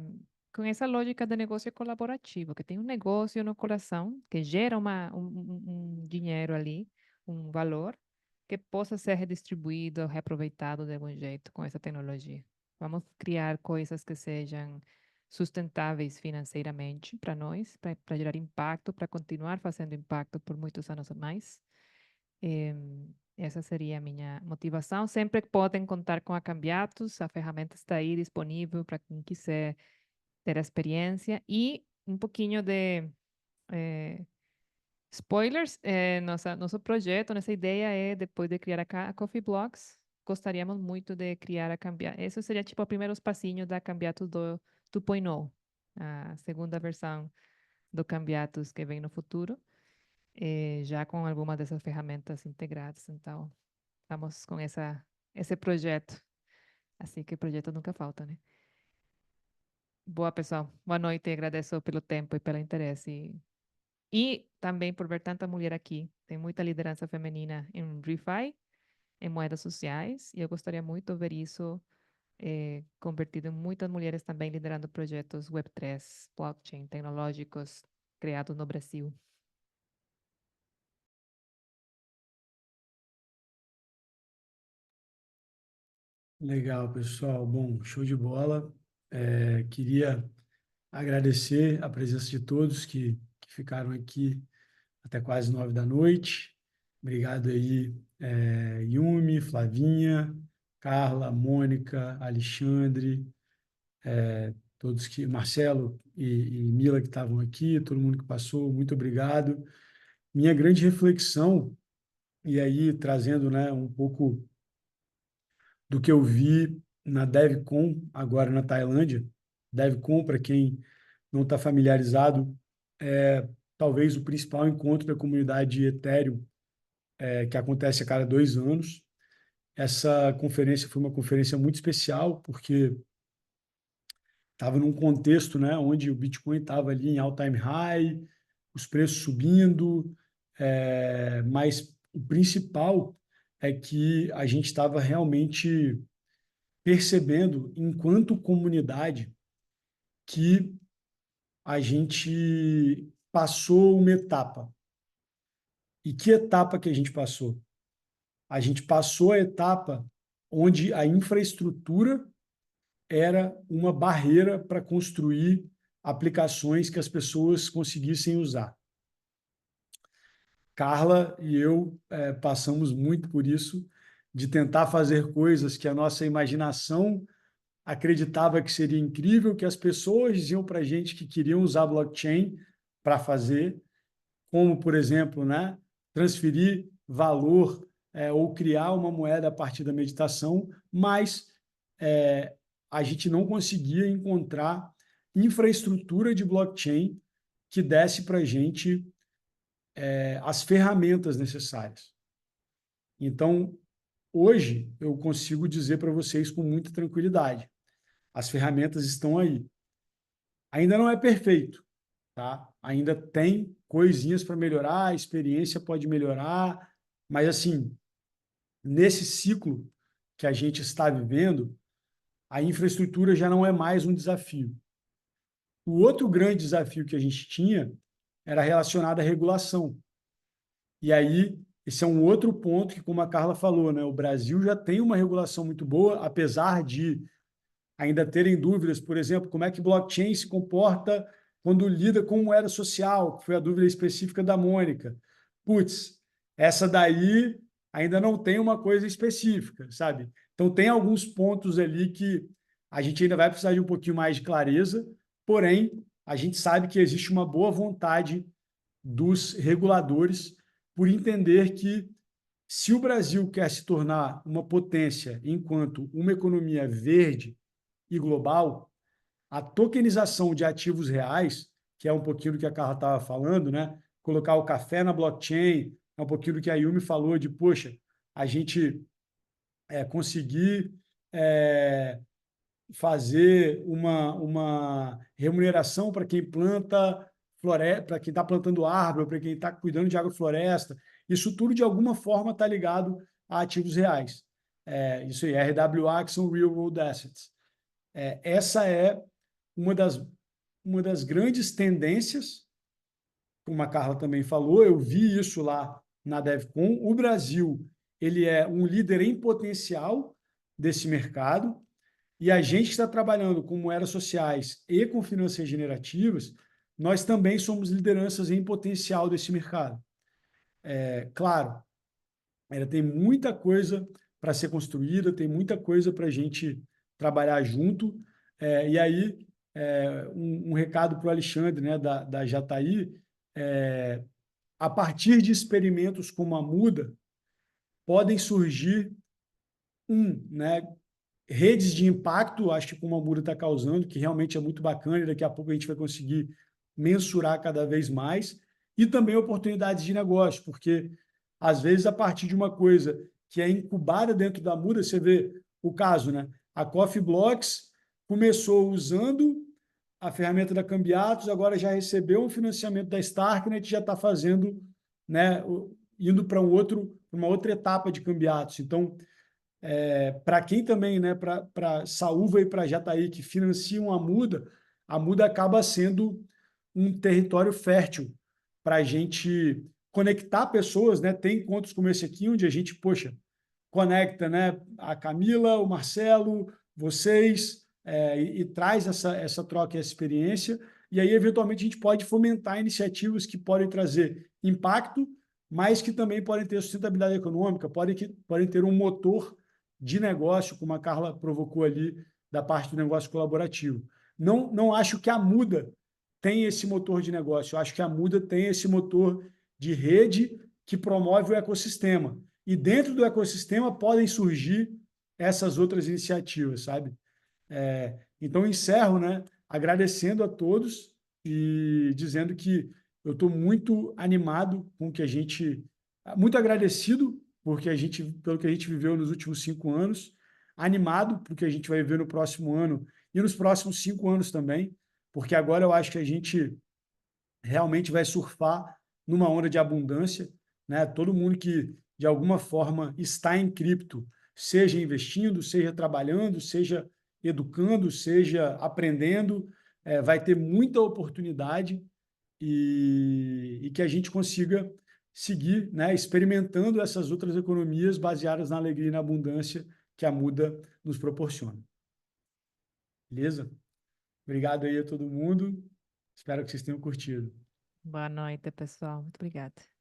com essa lógica de negócio colaborativo, que tem um negócio no coração, que gera um dinheiro ali, um valor, que possa ser redistribuído, reaproveitado de algum jeito com essa tecnologia. Vamos criar coisas que sejam sustentáveis financeiramente para nós, para gerar impacto, para continuar fazendo impacto por muitos anos a mais. Essa seria a minha motivação. Sempre podem contar com a Cambiatos, a ferramenta está aí disponível para quem quiser ter a experiência. E um pouquinho de spoilers, nosso projeto, nossa ideia é, depois de criar a Coffee Blocks, gostaríamos muito de criar a Cambiatos. Esse seria tipo o primeiro passinho da Cambiatos do 2.0, a segunda versão do Cambiatos que vem no futuro, já com alguma dessas ferramentas integradas. Então, estamos com esse projeto. Assim que o projeto nunca falta, né? Boa, pessoal. Boa noite. Agradeço pelo tempo e pelo interesse. E também por ver tanta mulher aqui. Tem muita liderança feminina em ReFi, em moedas sociais, e eu gostaria muito de ver isso convertido em muitas mulheres também liderando projetos Web3, blockchain, tecnológicos criados no Brasil. legal, pessoal. Bom, show de bola. Queria agradecer a presença de todos que ficaram aqui até quase 9 da noite. Obrigado aí, Yumi, Flavinha, Carla, Mônica, Alexandre, todos que, Marcelo e Mila que estavam aqui, todo mundo que passou, muito obrigado. Minha grande reflexão, e aí trazendo, né, um pouco do que eu vi na DevCon, agora na Tailândia. DevCon, para quem não está familiarizado, é talvez o principal encontro da comunidade Ethereum, que acontece a cada 2 anos. Essa conferência foi uma conferência muito especial, porque estava num contexto, né, onde o Bitcoin estava ali em all-time high, os preços subindo, mas o principal é que a gente estava realmente percebendo, enquanto comunidade, que a gente passou uma etapa. E que etapa que a gente passou? A gente passou a etapa onde a infraestrutura era uma barreira para construir aplicações que as pessoas conseguissem usar. Carla e eu passamos muito por isso, de tentar fazer coisas que a nossa imaginação acreditava que seria incrível, que as pessoas diziam para a gente que queriam usar blockchain para fazer, como, por exemplo, né, transferir valor ou criar uma moeda a partir da meditação, mas a gente não conseguia encontrar infraestrutura de blockchain que desse para a gente as ferramentas necessárias. Então, hoje, eu consigo dizer para vocês com muita tranquilidade, as ferramentas estão aí. Ainda não é perfeito, tá? Ainda tem coisinhas para melhorar, a experiência pode melhorar, mas assim, nesse ciclo que a gente está vivendo, a infraestrutura já não é mais um desafio. O outro grande desafio que a gente tinha era relacionado à regulação. E aí, esse é um outro ponto que, como a Carla falou, né, o Brasil já tem uma regulação muito boa, apesar de ainda terem dúvidas, por exemplo, como é que blockchain se comporta quando lida com moeda social, que foi a dúvida específica da Mônica. Putz, essa daí ainda não tem uma coisa específica, sabe? Então, tem alguns pontos ali que a gente ainda vai precisar de um pouquinho mais de clareza, porém, a gente sabe que existe uma boa vontade dos reguladores por entender que, se o Brasil quer se tornar uma potência enquanto uma economia verde e global, a tokenização de ativos reais, que é um pouquinho do que a Carla estava falando, né? Colocar o café na blockchain, é um pouquinho do que a Yumi falou de, poxa, a gente conseguir fazer uma remuneração para quem planta floresta, para quem está plantando árvore, para quem está cuidando de agrofloresta. Isso tudo, de alguma forma, está ligado a ativos reais. Isso aí, RWA, que são Real World Assets. Essa é uma das grandes tendências, como a Carla também falou, eu vi isso lá na DevCon. O Brasil, ele é um líder em potencial desse mercado, e a gente que está trabalhando com moedas sociais e com finanças regenerativas, nós também somos lideranças em potencial desse mercado. Claro, ainda tem muita coisa para ser construída, tem muita coisa para a gente trabalhar junto. E aí, um recado para o Alexandre, né, da Jataí, a partir de experimentos como a Muda, podem surgir né, redes de impacto, acho que como a Muda está causando, que realmente é muito bacana, e daqui a pouco a gente vai conseguir mensurar cada vez mais, e também oportunidades de negócio, porque, às vezes, a partir de uma coisa que é incubada dentro da Muda, você vê o caso, né? A Coffee Blocks começou usando a ferramenta da Cambiatos, agora já recebeu um financiamento da Starknet, já está fazendo, né, indo para uma outra etapa de Cambiatos. Então, para quem também, né, para Saúva e para Jataí, que financiam a Muda acaba sendo um território fértil para a gente conectar pessoas, né? Tem encontros como esse aqui, onde a gente, poxa, conecta, né, a Camila, o Marcelo, vocês, e traz essa troca e essa experiência, e aí, eventualmente, a gente pode fomentar iniciativas que podem trazer impacto, mas que também podem ter sustentabilidade econômica, podem ter um motor de negócio, como a Carla provocou ali, da parte do negócio colaborativo. Não acho que a Muda tem esse motor de negócio, eu acho que a Muda tem esse motor de rede que promove o ecossistema. E dentro do ecossistema podem surgir essas outras iniciativas, sabe? Então, encerro, né, agradecendo a todos e dizendo que eu estou muito animado com o que a gente... Muito agradecido pelo que a gente viveu nos últimos 5 anos, animado pelo que a gente vai viver no próximo ano e nos próximos 5 anos também, porque agora eu acho que a gente realmente vai surfar numa onda de abundância, né? Todo mundo que, de alguma forma, está em cripto, seja investindo, seja trabalhando, seja educando, seja aprendendo, vai ter muita oportunidade e que a gente consiga seguir, né, experimentando essas outras economias baseadas na alegria e na abundância que a Muda nos proporciona. Beleza? Obrigado aí a todo mundo. Espero que vocês tenham curtido. Boa noite, pessoal. Muito obrigada.